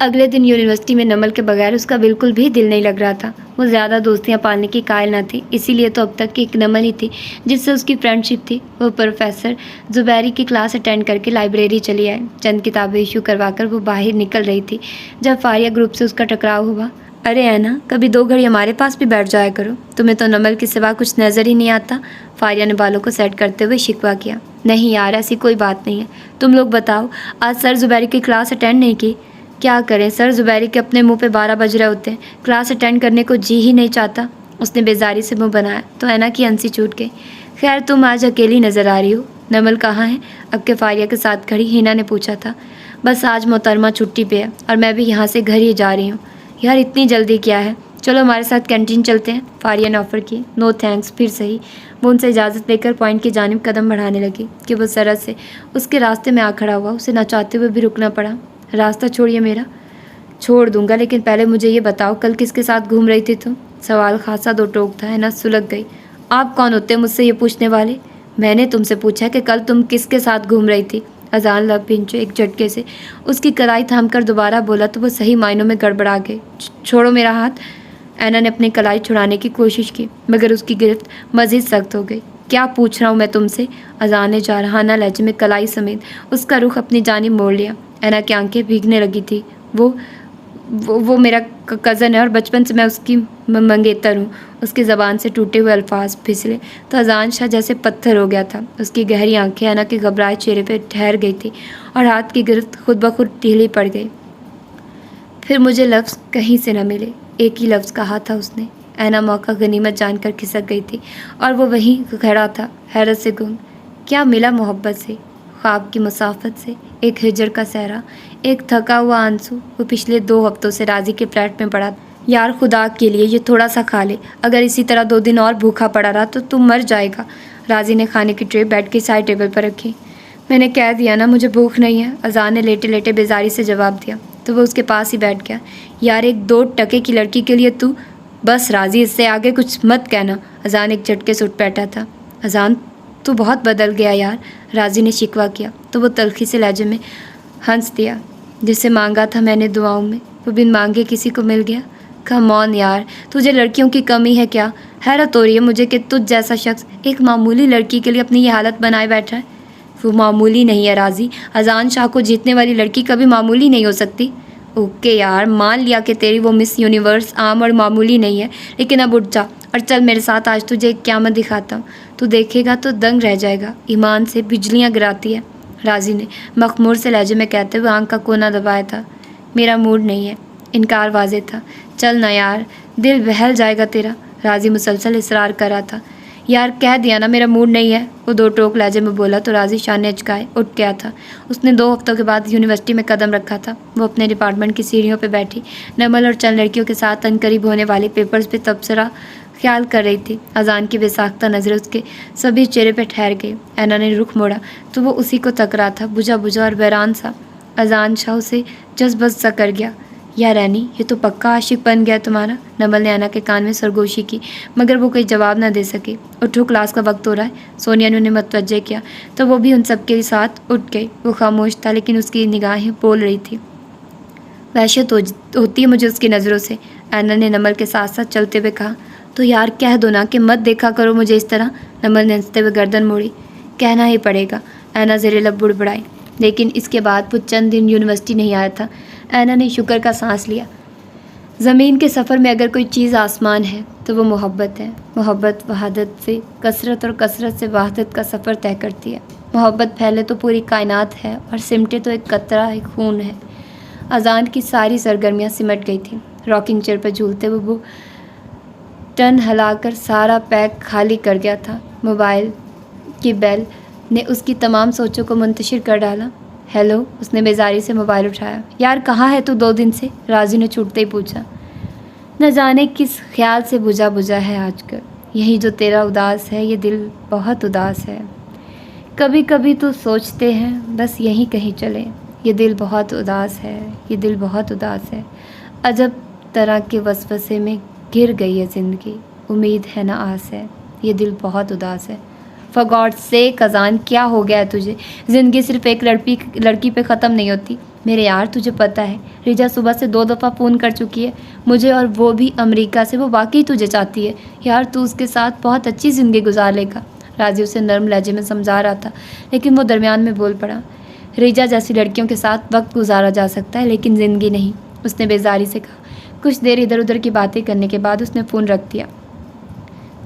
अगले दिन यूनिवर्सिटी में नमल के बगैर उसका बिल्कुल भी दिल नहीं लग रहा था। वो ज़्यादा दोस्तियां पालने की कायल न थी, इसीलिए तो अब तक की एक नमल ही थी जिससे उसकी फ्रेंडशिप थी। वो प्रोफेसर जुबैरी की क्लास अटेंड करके लाइब्रेरी चली आई। चंद किताबें इशू करवाकर वो बाहर निकल रही थी जब फारिया ग्रुप से उसका टकराव हुआ। अरे है ना, कभी 2 घड़ी हमारे पास भी बैठ जाया करो, तुम्हें तो नमल के सिवा कुछ नज़र ही नहीं आता। फारिया ने बालों को सेट करते हुए शिकवा किया। नहीं यार, ऐसी कोई बात नहीं है। तुम लोग बताओ, आज सर जुबैरी की क्लास अटेंड नहीं की? क्या करें, सर जुबैरी के अपने मुंह पे 12 बज रहे होते हैं, क्लास अटेंड करने को जी ही नहीं चाहता। उसने बेजारी से मुंह बनाया तो ऐना की हंसी छूट गई। खैर तुम आज अकेली नज़र आ रही हो। नमल कहाँ है? अब के फारिया के साथ खड़ी हिना ने पूछा था। बस आज मोहतरमा छुट्टी पे है और मैं भी यहाँ से घर ही जा रही हूँ। यार इतनी जल्दी क्या है, चलो हमारे साथ कैंटीन चलते हैं, फारिया ने ऑफ़र की। नो थैंक्स, फिर सही। वो उनसे इजाज़त लेकर पॉइंट की जानिब कदम बढ़ाने लगी कि वो सरहद से उसके रास्ते में आ खड़ा हुआ। उसे ना चाहते हुए भी रुकना पड़ा। रास्ता छोड़िए मेरा। छोड़ दूंगा, लेकिन पहले मुझे ये बताओ कल किसके साथ घूम रही थी तुम? सवाल खासा दो टोक था। है ना, सुलग गई। आप कौन होते हैं मुझसे ये पूछने वाले? मैंने तुमसे पूछा है कि कल तुम किसके साथ घूम रही थी। अजान लब पिंचो एक झटके से उसकी कलाई थाम कर दोबारा बोला तो वो सही मायनों में गड़बड़ा गई। छोड़ो मेरा हाथ। ऐना ने अपनी कलाई छुड़ाने की कोशिश की मगर उसकी गिरफ्त मज़ीद सख्त हो गई। क्या पूछ रहा हूँ मैं तुमसे? अजान ने जारहाना लहजे में कलाई समेत उसका रुख अपनी जानिब मोड़ लिया। ऐना की आंखें भीगने लगी थी। वो मेरा कज़न है और बचपन से मैं उसकी मंगेतर हूँ। उसकी ज़बान से टूटे हुए अल्फाज फिसले तो अजान शाह जैसे पत्थर हो गया था। उसकी गहरी आंखें ऐना के घबराए चेहरे पे ठहर गई थी और हाथ की गिरफ्त खुद ब खुद ढीली पड़ गई। फिर मुझे लफ्ज़ कहीं से न मिले, एक ही लफ्ज़ कहा था उसने। ऐना मौका गनीमत जानकर खिसक गई थी और वो वहीं खड़ा था, हैरत से गुम। क्या मिला मोहब्बत से, ख्वाब की मुसाफत से? एक हिजर का सहरा, एक थका हुआ आंसू। वो पिछले 2 हफ्तों से राजी के फ्लैट में पड़ा। यार खुदा के लिए ये थोड़ा सा खा ले, अगर इसी तरह 2 दिन और भूखा पड़ा रहा तो तुम मर जाएगा। राजी ने खाने की ट्रे बेड के साइड टेबल पर रखी। मैंने कह दिया ना मुझे भूख नहीं है, अजान ने लेटे लेटे बेजारी से जवाब दिया तो वो उसके पास ही बैठ गया। यार एक 2 टके की लड़की के लिए तू बस राजी, इससे आगे कुछ मत कहना। अजान एक झटके से उठ बैठा था। अजान तू बहुत बदल गया यार, राजी ने शिकवा किया तो वो तलखी से लहजे में हंस दिया। जिसे मांगा था मैंने दुआओं में वो बिन मांगे किसी को मिल गया। कम ऑन यार, तुझे लड़कियों की कमी है क्या? हैरत हो रही है मुझे कि तुझ जैसा शख्स एक मामूली लड़की के लिए अपनी ये हालत बनाए बैठा है। वो मामूली नहीं है राजी, अजान शाह को जीतने वाली लड़की कभी मामूली नहीं हो सकती। ओके यार, मान लिया कि तेरी वो मिस यूनिवर्स आम और मामूली नहीं है, लेकिन अब उठ जा और चल मेरे साथ, आज तुझे एक क़यामत दिखाता हूँ। तू देखेगा तो दंग रह जाएगा, ईमान से बिजलियाँ गिराती है, राजी ने मखमूर से लहजे में कहते हुए आंख का कोना दबाया था। मेरा मूड नहीं है, इनकार वाज़ेह था। चल ना यार, दिल बहल जाएगा तेरा, राजी मुसलसल इसरार कर रहा था। यार कह दिया ना मेरा मूड नहीं है, वो दो टोक लहजे में बोला तो राजी शान अचकाए उठ गया था। उसने 2 हफ्तों के बाद यूनिवर्सिटी में कदम रखा था। वो अपने डिपार्टमेंट की सीढ़ियों पर बैठी नमल और चंद लड़कियों के साथ अनकरीब होने वाले पेपर्स पे तबसरा ख्याल कर रही थी। अजान की बेसाख्ता नज़रें उसके सभी चेहरे पर ठहर गई। ऐना ने रुख मोड़ा तो वो उसी को तक रहा था, बुझा बुझा और बैरान सा। अजान शाह उसे जज्बज सा कर गया। यार रैनी, ये तो पक्का आशिक बन गया तुम्हारा, नमल ने ऐना के कान में सरगोशी की, मगर वो कोई जवाब न दे सकी। उठो, क्लास का वक्त हो रहा है, सोनिया ने उन्हें मतवज्जे किया तो वो भी उन सब के साथ उठ गई। वो खामोश था लेकिन उसकी निगाहें बोल रही थी। वहशत होती है मुझे उसकी नज़रों से, ऐना ने नमल के साथ साथ चलते हुए कहा। तो यार कह दो ना कि मत देखा करो मुझे इस तरह, नमल ने हंसते हुए गर्दन मोड़ी। कहना ही पड़ेगा, ऐना ज़ेरे लब बुड़बड़ाई। लेकिन इसके बाद वो चंद दिन यूनिवर्सिटी नहीं आया था। ऐना ने शुक्र का सांस लिया। ज़मीन के सफ़र में अगर कोई चीज़ आसमान है तो वो मोहब्बत है। मोहब्बत वहादत से कसरत और कसरत से वहादत का सफ़र तय करती है। मोहब्बत फैले तो पूरी कायनात है और सिमटे तो एक कतरा, एक खून है। अजान की सारी सरगर्मियाँ सिमट गई थी। रॉकिंग चेयर पर झूलते हुए वो टन हिलाकर सारा पैक खाली कर गया था। मोबाइल की बेल ने उसकी तमाम सोचों को मुंतशिर कर डाला। हेलो, उसने बेजारी से मोबाइल उठाया। यार कहाँ है तू 2 दिन से, राजी ने छूटते ही पूछा। न जाने किस ख्याल से बुझा बुझा है आजकल, यही जो तेरा उदास है, ये दिल बहुत उदास है। कभी कभी तो सोचते हैं बस यहीं कहीं चले, ये दिल बहुत उदास है, ये दिल बहुत उदास है। अजब तरह के वसवसे में घिर गई है ज़िंदगी, उम्मीद है ना आस है, ये दिल बहुत उदास है। फॉर गॉड सेक अजान, क्या हो गया है तुझे? ज़िंदगी सिर्फ एक लड़की पे ख़त्म नहीं होती मेरे यार, तुझे पता है रिजा सुबह से 2 दफ़ा फ़ोन कर चुकी है मुझे, और वो भी अमेरिका से। वो वाकई तुझे चाहती है यार, तू उसके साथ बहुत अच्छी ज़िंदगी गुजार लेगा। राजी उसे नर्म लहजे में समझा रहा था, लेकिन वो दरमियान में बोल पड़ा। रिजा जैसी लड़कियों के साथ वक्त गुजारा जा सकता है लेकिन ज़िंदगी नहीं, उसने बेजारी से कहा। कुछ देर इधर उधर की बातें करने के बाद उसने फ़ोन रख दिया।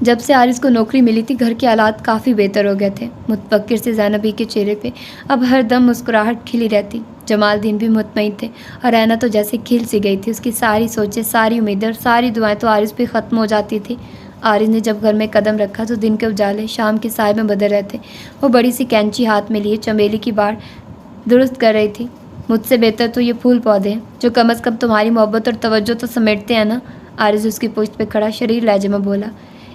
जब से आरिस को नौकरी मिली थी घर के हालात काफ़ी बेहतर हो गए थे। मुतफक्किर से ज़ैनबी के चेहरे पे अब हर दम मुस्कुराहट खिली रहती। जमालदीन भी मुतमईन थे और ऐना तो जैसे खिल सी गई थी। उसकी सारी सोचें, सारी उम्मीदें और सारी दुआएं तो आरिस पे ख़त्म हो जाती थी। आरिस ने जब घर में कदम रखा तो दिन के उजाले शाम के साए में बदल रहे थे। वो बड़ी सी कैंची हाथ में लिए चमेली की बाड़ दुरुस्त कर रही थी। मुझसे बेहतर तो ये फूल पौधे हैं जो कम अज़ कम तुम्हारी मोहब्बत और तवज्जो तो समेटते हैं ना, आरिस उसकी पुश्त पे खड़ा शरीर लहजे में बोला।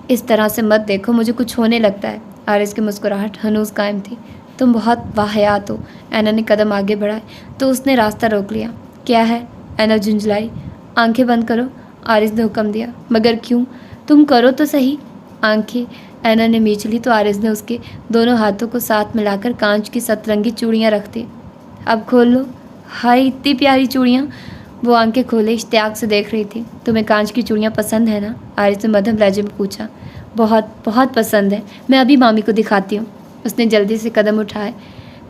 इस तरह से मत देखो, मुझे कुछ होने लगता है। आरिस की मुस्कुराहट हनूस कायम थी। तुम बहुत वाहियात हो। ऐना ने कदम आगे बढ़ाए तो उसने रास्ता रोक लिया। क्या है? ऐना झुंझलाई। आंखें बंद करो, आरिस ने हुक्म दिया। मगर क्यों? तुम करो तो सही। आंखें ऐना ने मींच ली तो आरिस ने उसके दोनों हाथों को साथ मिलाकर कांच की सतरंगी चूड़ियाँ रख दी। अब खोल लो। हाय इतनी प्यारी चूड़ियाँ। वो आंखें खोले इश्तियाक से देख रही थी। तुम्हें कांच की चूड़ियाँ पसंद है ना? आरिस ने मध्यम लहजे में पूछा। बहुत बहुत पसंद है, मैं अभी मामी को दिखाती हूँ। उसने जल्दी से कदम उठाए।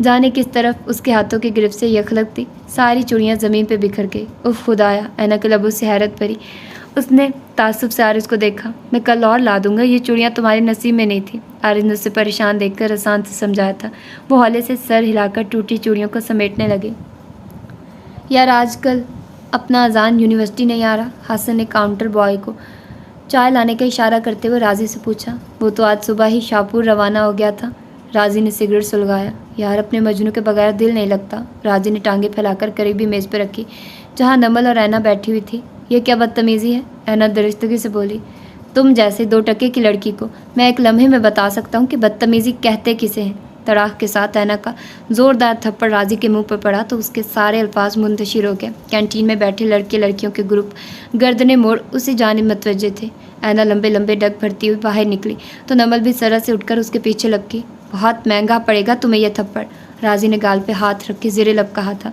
जाने किस तरफ उसके हाथों की गिरफ्त से यखलक थी। सारी चूड़ियाँ ज़मीन पे बिखर गई। उफ खुदाया, ऐना के लबों से हैरत भरी। उसने तासुब से आरिस को देखा। मैं कल और ला दूंगा, ये चूड़ियाँ तुम्हारे नसीब में नहीं थी। आरिस ने उससे परेशान देखकर आसान से समझाया था। वो हौले से सर हिलाकर टूटी चूड़ियों को समेटने लगे। यार आजकल अपना अजान यूनिवर्सिटी नहीं आ रहा? हासन ने काउंटर बॉय को चाय लाने का इशारा करते हुए राजी से पूछा। वो तो आज सुबह ही शाहपुर रवाना हो गया था। राजी ने सिगरेट सुलगाया। यार अपने मजनू के बगैर दिल नहीं लगता। राजी ने टांगे फैलाकर करीबी मेज़ पर रखी जहाँ नमल और ऐना बैठी हुई थी। ये क्या बदतमीज़ी है? ऐना दरिस्तगी से बोली। तुम जैसे 2 टके की लड़की को मैं एक लम्हे में बता सकता हूँ कि बदतमीज़ी कहते किसे हैं। तड़ाक के साथ ऐना का ज़ोरदार थप्पड़ राजी के मुंह पर पड़ा तो उसके सारे अल्फाज मुंतशिर हो गए। कैंटीन में बैठे लड़के लड़कियों के ग्रुप गर्दने मोड़ उसी जानिब मतवज्जे थे। ऐना लंबे लंबे डग भरती हुई बाहर निकली तो नमल भी सरस से उठकर उसके पीछे लपकी। बहुत महंगा पड़ेगा तुम्हें यह थप्पड़, राजी ने गाल पे हाथ रख के ज़ेरे लब कहा था।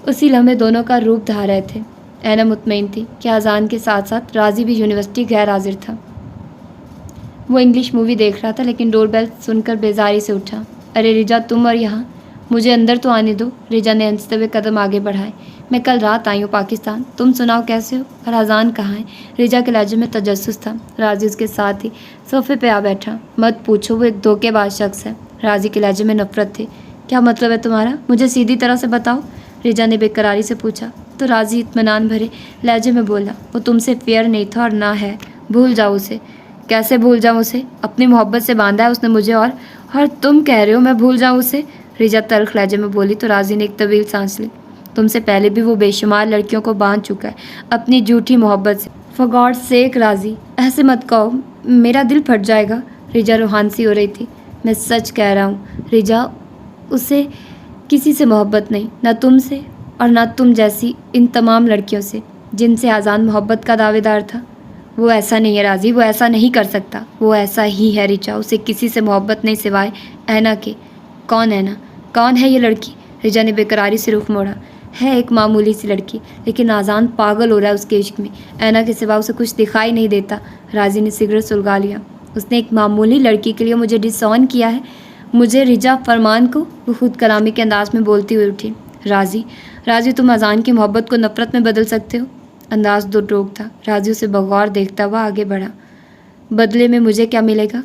उसी लम्हे दोनों का रूप धा रहे थे। ऐना मुतमईन थी कि अजान के साथ साथ राजी भी यूनिवर्सिटी गैर हाजिर था। वो इंग्लिश मूवी देख रहा था, लेकिन डोर बेल सुनकर बेजारी से उठा। अरे रिजा, तुम और यहाँ? मुझे अंदर तो आने दो। रिजा ने हंसते हुए कदम आगे बढ़ाए। मैं कल रात आई हूँ पाकिस्तान। तुम सुनाओ कैसे हो, और अजान कहाँ है? रिजा के लहजे में तजस्सुस था। राजी उसके साथ ही सोफे पे आ बैठा। मत पूछो, वो एक धोखेबाज शख्स है। राजी के लहजे में नफरत थी। क्या मतलब है तुम्हारा? मुझे सीधी तरह से बताओ, रिजा ने बेकरारी से पूछा। तो राजी इत्मीनान भरे लहजे में बोला, वो तुमसे फेयर नहीं था और ना है। भूल जाओ उसे। कैसे भूल जाऊँ उसे? अपनी मोहब्बत से बांधा है उसने मुझे, और तुम कह रहे हो मैं भूल जाऊँ उसे? रिजा तल्ख लहजे में बोली। तो राजी ने एक तवील सांस ली। तुमसे पहले भी वो बेशुमार लड़कियों को बांध चुका है अपनी झूठी मोहब्बत से। फॉर गॉड सेक राजी, ऐसे मत कहो, मेरा दिल फट जाएगा। रिजा रूहान सी हो रही थी। मैं सच कह रहा हूँ रिजा, उसे किसी से मोहब्बत नहीं, ना तुमसे और ना तुम जैसी इन तमाम लड़कियों से जिनसे आज़ान मोहब्बत का दावेदार था। वो ऐसा नहीं है राजी, वो ऐसा नहीं कर सकता। वो ऐसा ही है रिचा, उसे किसी से मोहब्बत नहीं सिवाय ऐना के। कौन ऐना? कौन है ये लड़की? रिजा ने बेकरारी से रुख मोड़ा। है एक मामूली सी लड़की, लेकिन आज़ान पागल हो रहा है उसके इश्क में। ऐना के सिवा उसे कुछ दिखाई नहीं देता। राजी ने सिगरेट सुलगा लिया। उसने एक मामूली लड़की के लिए मुझे डिसऑन किया है। मुझे रिजा फरमान को, वो खुद कलामी के अंदाज में बोलती हुई उठी। राजी, राजी, तुम अजान की मोहब्बत को नफरत में बदल सकते हो? अंदाज दो टोक था। राजी उसे बगौर देखता हुआ आगे बढ़ा। बदले में मुझे क्या मिलेगा?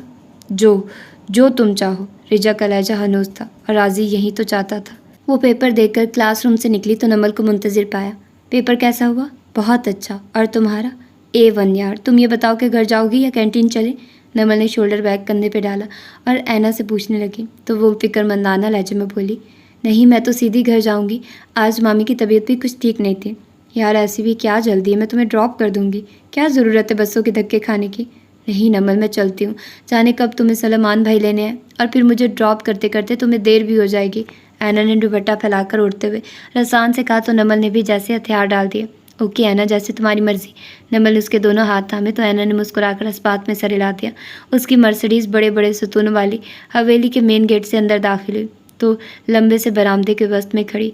जो जो तुम चाहो। रिजा का लहजा हनूस था, और राजी यही तो चाहता था। वो पेपर देखकर क्लासरूम से निकली तो नमल को मुंतजिर पाया। पेपर कैसा हुआ? बहुत अच्छा। और तुम्हारा? A1 यार। तुम ये बताओ कि घर जाओगी या कैंटीन चले? नमल ने शोल्डर बैग कंधे पे डाला और ऐना से पूछने लगी, तो वो फिक्रमंदाना लहजे में बोली, नहीं, मैं तो सीधी घर जाऊंगी। आज मामी की तबीयत भी कुछ ठीक नहीं थी। यार ऐसी भी क्या जल्दी है, मैं तुम्हें ड्रॉप कर दूंगी। क्या ज़रूरत है बसों के धक्के खाने की? नहीं नमल, मैं चलती हूँ। जाने कब तुम्हें सलमान भाई लेने हैं, और फिर मुझे ड्रॉप करते करते तुम्हें देर भी हो जाएगी। ऐना ने दुपट्टा फैलाकर उड़ते हुए रसान से कहा, तो नमल ने भी जैसे हथियार डाल दिए। ओके ऐना, जैसे तुम्हारी मर्जी। नमल ने उसके दोनों हाथ थामे तो ऐना ने मुस्कुराकर इस बात में सर हिला दिया। उसकी मर्सिडीज़ बड़े बड़े सुतून वाली हवेली के मेन गेट से अंदर दाखिल हुई तो लंबे से बरामदे के वस्त में खड़ी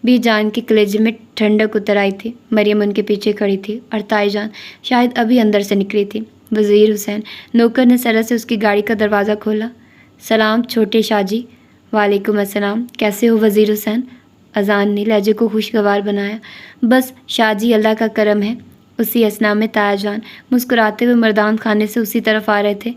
भी जान के कलेजे में ठंडक उतर आई थी। मरियम उनके पीछे खड़ी थी और ताईजान शायद अभी अंदर से निकली थी। वज़ीर हुसैन नौकर ने सरस से उसकी गाड़ी का दरवाज़ा खोला। सलाम छोटे शाहजी। वालेकुम अस्सलाम। कैसे हो वज़ीर हुसैन? अजान ने लहजे को खुशगवार बनाया। बस शाहजी, अल्लाह का करम है। उसी असना में तायाजान मुस्कुराते हुए मर्दान खाने से उसी तरफ आ रहे थे।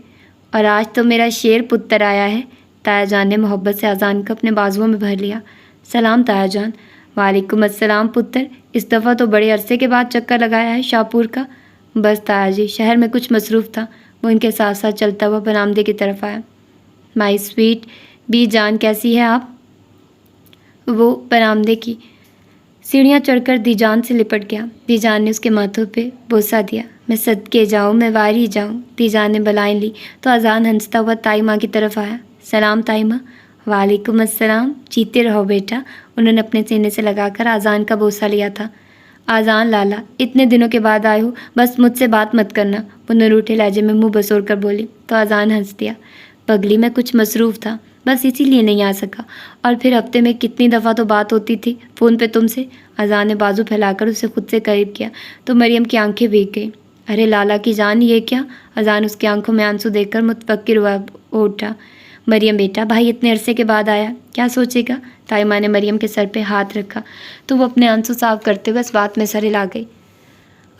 और आज तो मेरा शेर पुत्र आया है। तायाजान ने मोहब्बत से अजान को अपने बाजुओं में भर लिया। सलाम तायाजान। वालेकुम अस्सलाम पुत्र। इस दफ़ा तो बड़े अरसे के बाद चक्कर लगाया है शाहपुर का। बस तायाजी, शहर में कुछ मसरूफ़ था। वो इनके साथ साथ चलता हुआ बरामदे की तरफ आया। माई स्वीट बी जान, कैसी है आप? वो बरामदे की सीढ़ियाँ चढ़कर दीजान से लिपट गया। दीजान ने उसके माथों पे बोसा दिया। मैं सदके जाऊँ, मैं वारी जाऊँ। दीजान ने बलाएं ली तो अजान हंसता हुआ ताई माँ की तरफ आया। सलाम ताई माँ। वालेकुम अस्सलाम। जीते रहो बेटा। उन्होंने अपने सीने से लगाकर आज़ान का बोसा लिया था। आज़ान लाला, इतने दिनों के बाद आए हो, बस मुझसे बात मत करना। वो नरूठे लहजे में मुँह बसोर कर बोली तो आज़ान हंस दिया। पगली, मैं कुछ मसरूफ़ था, बस इसीलिए नहीं आ सका। और फिर हफ्ते में कितनी दफ़ा तो बात होती थी फ़ोन पे तुमसे। अजान ने बाजू फैलाकर उसे खुद से करीब किया तो मरियम की आंखें भीग गईं। अरे लाला की जान, ये क्या? अजान उसकी आंखों में आंसू देखकर मुतफक्किर हुआ उठा। मरियम बेटा, भाई इतने अरसे के बाद आया, क्या सोचेगा? ताई माँ ने मरियम के सर पे हाथ रखा तो वो अपने आंसू साफ करते हुए इस बात में सर हिला गई।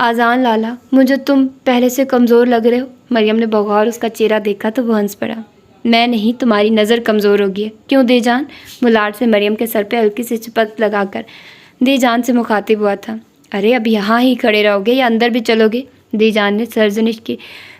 आज़ान लाला, मुझे तुम पहले से कमज़ोर लग रहे हो। मरियम ने बगौर उसका चेहरा देखा तो वो हंस पड़ा। मैं नहीं, तुम्हारी नज़र कमज़ोर होगी है। क्यों दीजान? वो लाड से मरियम के सर पे हल्की सी चिपक लगाकर दीजान से मुखातिब हुआ था। अरे अब यहाँ ही खड़े रहोगे या अंदर भी चलोगे? दीजान ने सर्जनिश की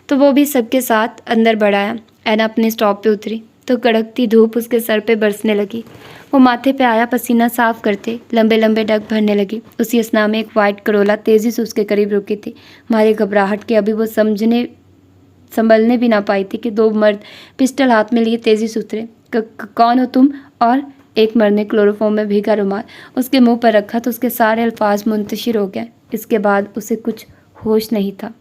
तो वो भी सबके साथ अंदर बढ़ाया। ऐना अपने स्टॉप पे उतरी तो कड़कती धूप उसके सर पे बरसने लगी। वो माथे पे आया पसीना साफ करते लंबे लंबे डग भरने लगी। उसी असना में एक वाइट करोला तेज़ी से उसके करीब रुकी थी। मारे घबराहट के अभी वो संभलने भी ना पाई थी कि दो मर्द पिस्टल हाथ में लिए तेज़ी से उतरे। कौन हो तुम? और एक मर्द ने क्लोरोफॉर्म में भीगा रुमाल उसके मुंह पर रखा तो उसके सारे अल्फाज मुंतशिर हो गए। इसके बाद उसे कुछ होश नहीं था।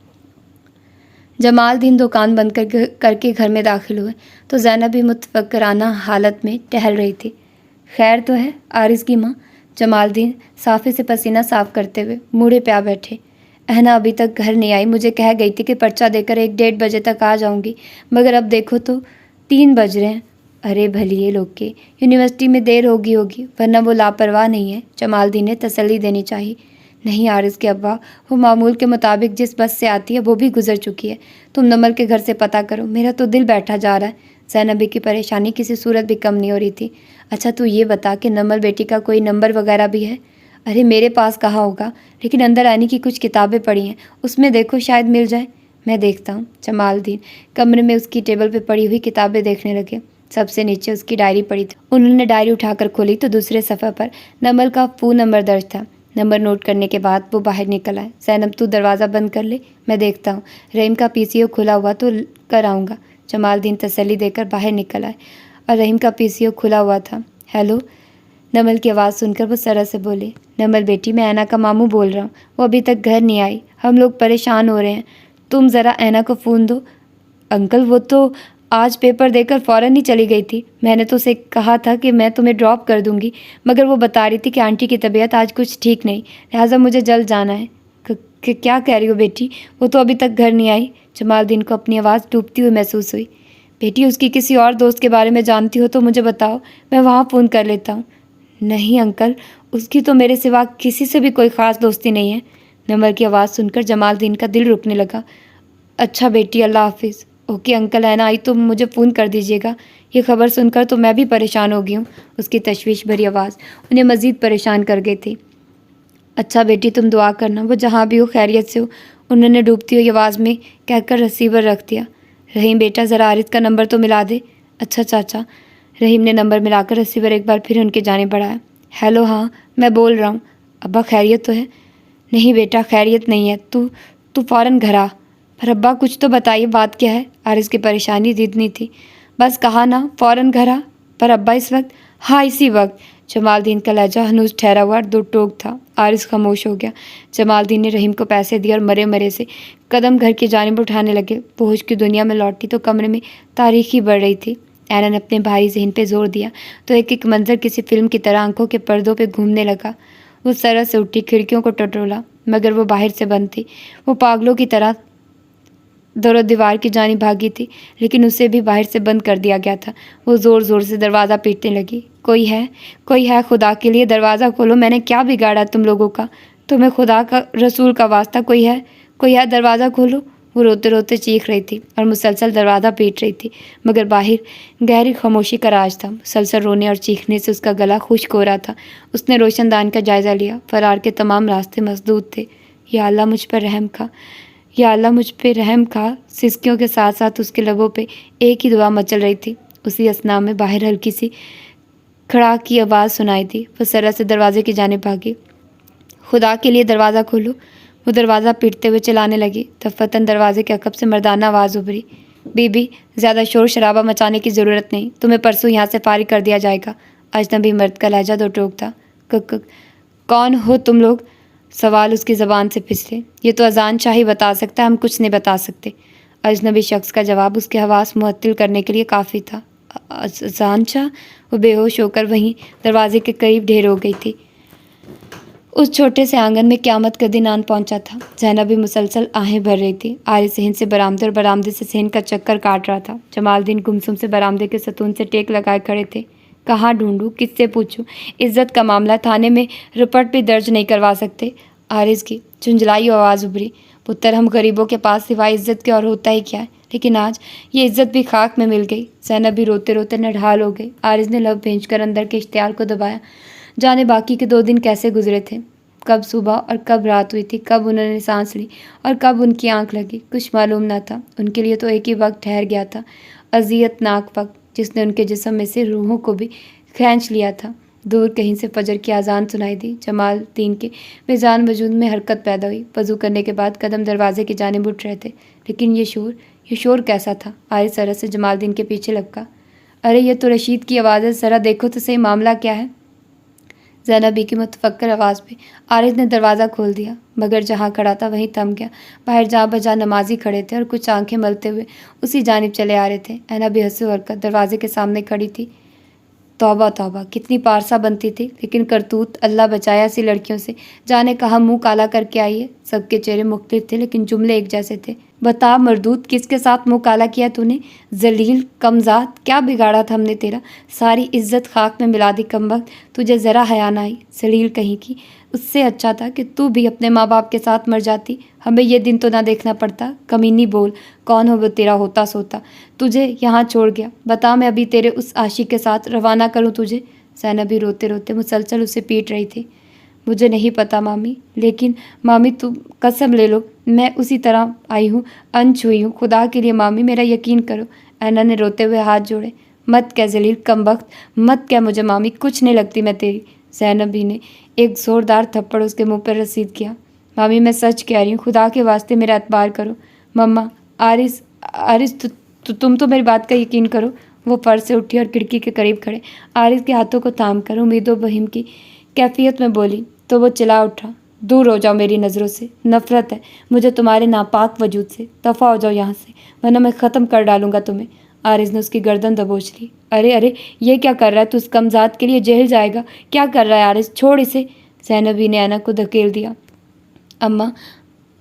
जमालदीन दुकान बंद करके घर में दाखिल हुए तो ज़ैनब भी मुतफक्किराना हालत में टहल रही थी। खैर तो है आरिस की माँ? जमालदीन साफ़े से पसीना साफ करते हुए मूढ़े पे आ बैठे। اہنا ابھی تک گھر نہیں آئی، مجھے کہہ گئی تھی کہ پرچہ دے کر 1-1:30 تک آ جاؤں گی، مگر اب دیکھو تو 3 بج رہے ہیں۔ ارے بھلیے لوگ کے، یونیورسٹی میں دیر ہوگی ورنہ وہ لاپرواہ نہیں ہے، جمال الدین نے تسلی دینی چاہی۔ نہیں عارض کے ابا، وہ معمول کے مطابق جس بس سے آتی ہے وہ بھی گزر چکی ہے، تم نمل کے گھر سے پتہ کرو، میرا تو دل بیٹھا جا رہا ہے۔ زینبی کی پریشانی کسی صورت بھی کم نہیں ہو رہی تھی۔ اچھا تو یہ بتا کہ نمل بیٹی کا کوئی نمبر وغیرہ بھی ہے؟ ارے میرے پاس کہاں ہوگا، لیکن اندر آنے کی کچھ کتابیں پڑھی ہیں، اس میں دیکھو شاید مل جائے۔ میں دیکھتا ہوں۔ جمال الدین کمرے میں اس کی ٹیبل پہ پڑی ہوئی کتابیں دیکھنے لگے۔ سب سے نیچے اس کی ڈائری پڑی تھی۔ انہوں نے ڈائری اٹھا کر کھولی تو دوسرے صفحے پر نمل کا فون نمبر درج تھا۔ نمبر نوٹ کرنے کے بعد وہ باہر نکل آئے۔ زینب تو دروازہ بند کر لے، میں دیکھتا ہوں، رحیم کا PCO کھلا ہوا تو کر آؤں گا۔ جمال الدین تسلی دے کر باہر نکل آئے اور رحیم کا PCO کھلا ہوا تھا۔ ہیلو، نمل کی آواز سن کر وہ سرعت سے بولے، نمل بیٹی میں اینا کا ماموں بول رہا ہوں، وہ ابھی تک گھر نہیں آئی، ہم لوگ پریشان ہو رہے ہیں، تم ذرا اینا کو فون دو۔ انکل وہ تو آج پیپر دے کر فوراً ہی چلی گئی تھی، میں نے تو اسے کہا تھا کہ میں تمہیں ڈراپ کر دوں گی، مگر وہ بتا رہی تھی کہ آنٹی کی طبیعت آج کچھ ٹھیک نہیں، لہٰذا مجھے جلد جانا ہے۔ کیا کہہ رہی ہو بیٹی، وہ تو ابھی تک گھر نہیں آئی؟ جمال الدین کو اپنی آواز ڈوبتی ہوئی محسوس ہوئی۔ بیٹی اس کی کسی اور دوست کے بارے میں جانتی ہو تو مجھے بتاؤ، میں وہاں فون کر لیتا ہوں۔ نہیں انکل، اس کی تو میرے سوا کسی سے بھی کوئی خاص دوستی نہیں ہے۔ نمل کی آواز سن کر جمال الدین کا دل رکنے لگا۔ اچھا بیٹی، اللہ حافظ۔ اوکے انکل، اینا آئی تو مجھے فون کر دیجیے گا۔ یہ خبر سن کر تو میں بھی پریشان ہو گئی ہوں۔ اس کی تشویش بھری آواز انہیں مزید پریشان کر گئی تھی۔ اچھا بیٹی تم دعا کرنا وہ جہاں بھی ہو خیریت سے ہو، انہوں نے ڈوبتی ہوئی آواز میں کہہ کر رسیور رکھ دیا۔ رحیم بیٹا ذرا عارض کا نمبر تو ملا دے۔ اچھا چاچا۔ رحیم نے نمبر ملا کر رسیور ایک بار پھر ان کی جانب بڑھایا۔ ہیلو، ہاں میں بول رہا ہوں، ابا خیریت تو ہے؟ نہیں بیٹا خیریت نہیں ہے، تو فوراً گھر آ۔ پر ابا کچھ تو بتائیے، بات کیا ہے؟ عارض کی پریشانی جتنی تھی۔ بس کہا نا فوراً گھر آ۔ پر ابا اس وقت؟ ہاں اسی وقت۔ جمال الدین کا لہجہ ہنوز ٹھہرا ہوا اور دو ٹوک تھا۔ عارض خاموش ہو گیا۔ جمال الدین نے رحیم کو پیسے دیے اور مرے مرے سے قدم گھر کی جانب اٹھانے لگے۔ وہ ہوش کی دنیا میں لوٹی تو کمرے میں تاریکی بڑھ رہی تھی۔ اینا نے اپنے بھاری ذہن پہ زور دیا تو ایک ایک منظر کسی فلم کی طرح آنکھوں کے پردوں پہ گھومنے لگا۔ وہ سرعت سے اٹھی، کھڑکیوں کو ٹٹولا، مگر وہ باہر سے بند تھی۔ وہ پاگلوں کی طرح در و دیوار کی جانب بھاگی تھی، لیکن اسے بھی باہر سے بند کر دیا گیا تھا۔ وہ زور زور سے دروازہ پیٹنے لگی۔ کوئی ہے، خدا کے لیے دروازہ کھولو، میں نے کیا بگاڑا تم لوگوں کا؟ تمہیں خدا کا رسول کا واسطہ کوئی ہے، دروازہ کھولو۔ وہ روتے روتے چیخ رہی تھی اور مسلسل دروازہ پیٹ رہی تھی، مگر باہر گہری خاموشی کا راج تھا۔ مسلسل رونے اور چیخنے سے اس کا گلا خشک ہو رہا تھا۔ اس نے روشن دان کا جائزہ لیا۔ فرار کے تمام راستے مسدود تھے۔ یا اللہ مجھ پر رحم کھا، یا اللہ مجھ پہ رحم کھا۔ سسکیوں کے ساتھ ساتھ اس کے لبوں پہ ایک ہی دعا مچل رہی تھی۔ اسی اثنا میں باہر ہلکی سی کھڑاک کی آواز سنائی دی۔ وہ سرعت سے دروازے کی جانب بھاگی۔ خدا کے لیے دروازہ کھولو۔ وہ دروازہ پیٹتے ہوئے چلانے لگی۔ دفتن دروازے کے عقب سے مردانہ آواز ابھری۔ بی بی، زیادہ شور شرابہ مچانے کی ضرورت نہیں، تمہیں پرسوں یہاں سے فارغ کر دیا جائے گا۔ اجنبی مرد کا لہجہ دو ٹوک تھا۔ کون ہو تم لوگ؟ سوال اس کی زبان سے پھسلے۔ یہ تو اذان شاہ ہی بتا سکتا ہے، ہم کچھ نہیں بتا سکتے۔ اجنبی شخص کا جواب اس کے حواس معطل کرنے کے لیے کافی تھا۔ اذان شاہ؟ وہ بے ہوش ہو کر وہیں دروازے کے قریب ڈھیر ہو گئی تھی۔ اس چھوٹے سے آنگن میں قیامت کا دن آن پہنچا تھا۔ زینب بھی مسلسل آہیں بھر رہی تھی۔ عارض صحن سے برآمدے اور برآمدے سے صحن کا چکر کاٹ رہا تھا۔ جمال الدین گمسم سے برآمدے کے ستون سے ٹیک لگائے کھڑے تھے۔ کہاں ڈھونڈوں، کس سے پوچھوں؟ عزت کا معاملہ، تھانے میں رپورٹ بھی درج نہیں کروا سکتے۔ عارض کی جھنجھلائی آواز ابھری۔ پتر، ہم غریبوں کے پاس سوائے عزت کے اور ہوتا ہی کیا ہے، لیکن آج یہ عزت بھی خاک میں مل گئی۔ زینب بھی روتے روتے نڈھال ہو گئی۔ عارض نے لب بھینچ کر اندر کے اشتعال کو دبایا۔ جانے باقی کے 2 دن کیسے گزرے تھے، کب صبح اور کب رات ہوئی تھی، کب انہوں نے سانس لی اور کب ان کی آنکھ لگی، کچھ معلوم نہ تھا۔ ان کے لیے تو ایک ہی وقت ٹھہر گیا تھا، اذیت ناک وقت، جس نے ان کے جسم میں سے روحوں کو بھی کھینچ لیا تھا۔ دور کہیں سے فجر کی اذان سنائی دی۔ جمال الدین کے بے جان وجود میں حرکت پیدا ہوئی۔ وضو کرنے کے بعد قدم دروازے کی جانب اٹھ رہے تھے، لیکن یہ شور کیسا تھا؟ عارض سرعت سے جمال الدین کے پیچھے لپکا۔ ارے یہ تو رشید کی آواز ہے، ذرا دیکھو تو صحیح معاملہ کیا ہے؟ زینب کی متفکر آواز پہ عارض نے دروازہ کھول دیا، مگر جہاں کھڑا تھا وہیں تھم گیا۔ باہر جہاں بجا نمازی کھڑے تھے اور کچھ آنکھیں ملتے ہوئے اسی جانب چلے آ رہے تھے۔ اینا بے حس و حرکت دروازے کے سامنے کھڑی تھی۔ توبہ توبہ، کتنی پارسا بنتی تھی، لیکن کرتوت اللہ بچایا ایسی لڑکیوں سے، جانے کہاں منہ کالا کر کے آئی ہے۔ سب کے چہرے مختلف تھے لیکن جملے ایک جیسے تھے. بتا مردود، کس کے ساتھ منہ کالا کیا تو نے؟ ذلیل کمزاد، کیا بگاڑا تھا ہم نے تیرا؟ ساری عزت خاک میں ملا دی کمبخت. تجھے ذرا حیا نہ آئی؟ ذلیل کہیں کی. اس سے اچھا تھا کہ تو بھی اپنے ماں باپ کے ساتھ مر جاتی، ہمیں یہ دن تو نہ دیکھنا پڑتا. کمینی بول، کون ہو وہ تیرا ہوتا سوتا؟ تجھے یہاں چھوڑ گیا، بتا میں ابھی تیرے اس عاشق کے ساتھ روانہ کروں تجھے. زینب بھی روتے روتے مسلسل اسے پیٹ رہی تھی. مجھے نہیں پتا مامی، لیکن مامی تم قسم لے لو میں اسی طرح آئی ہوں، انچ ہوئی ہوں. خدا کے لیے مامی میرا یقین کرو. اینا نے روتے ہوئے ہاتھ جوڑے. مت کہہ ذلیل کمبخت، مت کہہ مجھے مامی، کچھ نہیں لگتی میں تیری. زینب بھی نے ایک زوردار تھپڑ اس کے منہ پر رسید کیا. مامی میں سچ کہہ رہی ہوں، خدا کے واسطے میرا اعتبار کرو. مما، عارض تم تو میری بات کا یقین کرو. وہ فرش سے اٹھی اور کھڑکی کے قریب کھڑے عارض کے ہاتھوں کو تھام کر امید و بہم کی کیفیت میں بولی تو وہ چلا اٹھا. دور ہو جاؤ میری نظروں سے، نفرت ہے مجھے تمہارے ناپاک وجود سے. دفع ہو جاؤ یہاں سے ورنہ میں ختم کر ڈالوں گا تمہیں. عارض نے اس کی گردن دبوچ لی. ارے یہ کیا کر رہا ہے تو؟ اس کمزاد کے لیے جیل جائے گا. کیا کر رہا ہے عارض؟ چھوڑ اسے. زینبی نے اینا کو دھکیل دیا.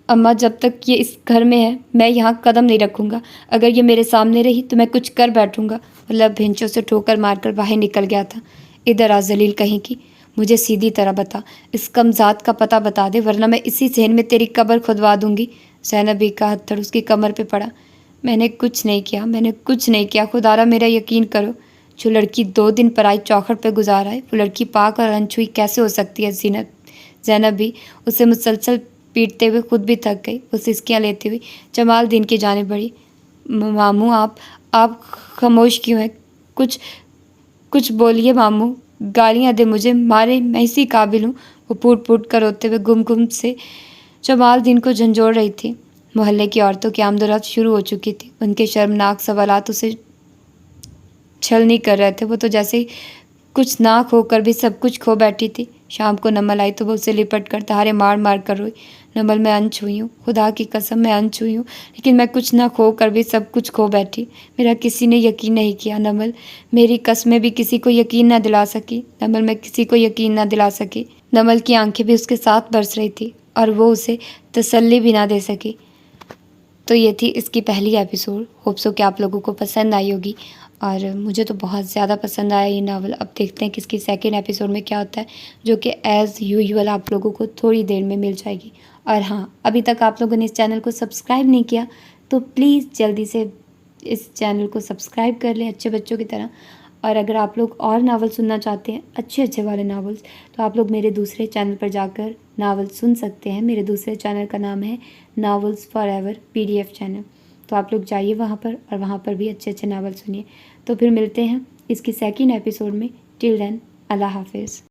اماں جب تک یہ اس گھر میں ہے میں یہاں قدم نہیں رکھوں گا. اگر یہ میرے سامنے رہی تو میں کچھ کر بیٹھوں گا. وہ لب بھینچوں سے ٹھوکر مار کر باہر نکل گیا تھا. ادھر آ ذلیل کہیں کی، مجھے سیدھی طرح بتا، اس کمزاد کا پتہ بتا دے ورنہ میں اسی صحن میں تیری قبر کھودوا دوں گی. زینبی کا ہتھڑ اس کی کمر پہ پڑا. میں نے کچھ نہیں کیا، خدا را میرا یقین کرو. جو لڑکی 2 دن پرائی چوکھٹ پہ گزارا ہے وہ لڑکی پاک اور انچھوئی کیسے ہو سکتی ہے؟ زینب بھی اسے مسلسل پیٹتے ہوئے خود بھی تھک گئی. وہ سسکیاں لیتی ہوئی جمال دین کی جانب بڑھی. ماموں آپ خاموش کیوں ہیں؟ کچھ بولیے ماموں، گالیاں دے مجھے، مارے، میں اسی قابل ہوں. وہ پھوٹ کر روتے ہوئے گم سے جمال دین کو جھنجھوڑ رہی تھی. محلے کی عورتوں کی آمد و رفت شروع ہو چکی تھی. ان کے شرمناک سوالات اسے چھل نہیں کر رہے تھے. وہ تو جیسے کچھ نہ کھو کر بھی سب کچھ کھو بیٹھی تھی. شام کو نمل آئی تو وہ اسے لپٹ کر تہارے مار کر روئی. نمل میں انچ ہوئی ہوں، خدا کی قسم میں انچ ہوئی ہوں، لیکن میں کچھ نہ کھو کر بھی سب کچھ کھو بیٹھی. میرا کسی نے یقین نہیں کیا نمل، میری قسمیں بھی کسی کو یقین نہ دلا سکی. نمل میں کسی کو یقین نہ دلا سکی. نمل کی آنکھیں بھی اس کے ساتھ برس رہی تھی اور وہ اسے تسلی بھی نہ دے سکی. تو یہ تھی اس کی پہلی ایپیسوڈ. ہوپ سو کہ آپ لوگوں کو پسند آئی ہوگی اور مجھے تو بہت زیادہ پسند آیا یہ ناول. اب دیکھتے ہیں کہ اس کی سیکنڈ ایپیسوڈ میں کیا ہوتا ہے، جو کہ ایز یوزول آپ لوگوں کو تھوڑی دیر میں مل جائے گی. اور ہاں، ابھی تک آپ لوگوں نے اس چینل کو سبسکرائب نہیں کیا تو پلیز جلدی سے اس چینل کو سبسکرائب کر لیں اچھے بچوں کی طرح. اور اگر آپ لوگ اور ناول سننا چاہتے ہیں، اچھے والے ناولس، تو آپ لوگ میرے دوسرے چینل پر جا کر ناول سن سکتے ہیں. میرے دوسرے چینل کا نام ہے novels for ever PDF channel. تو آپ لوگ جائیے وہاں پر اور وہاں پر بھی اچھے ناول سنیے. تو پھر ملتے ہیں اس کی سیکنڈ ایپیسوڈ میں. ٹل دین، اللہ حافظ.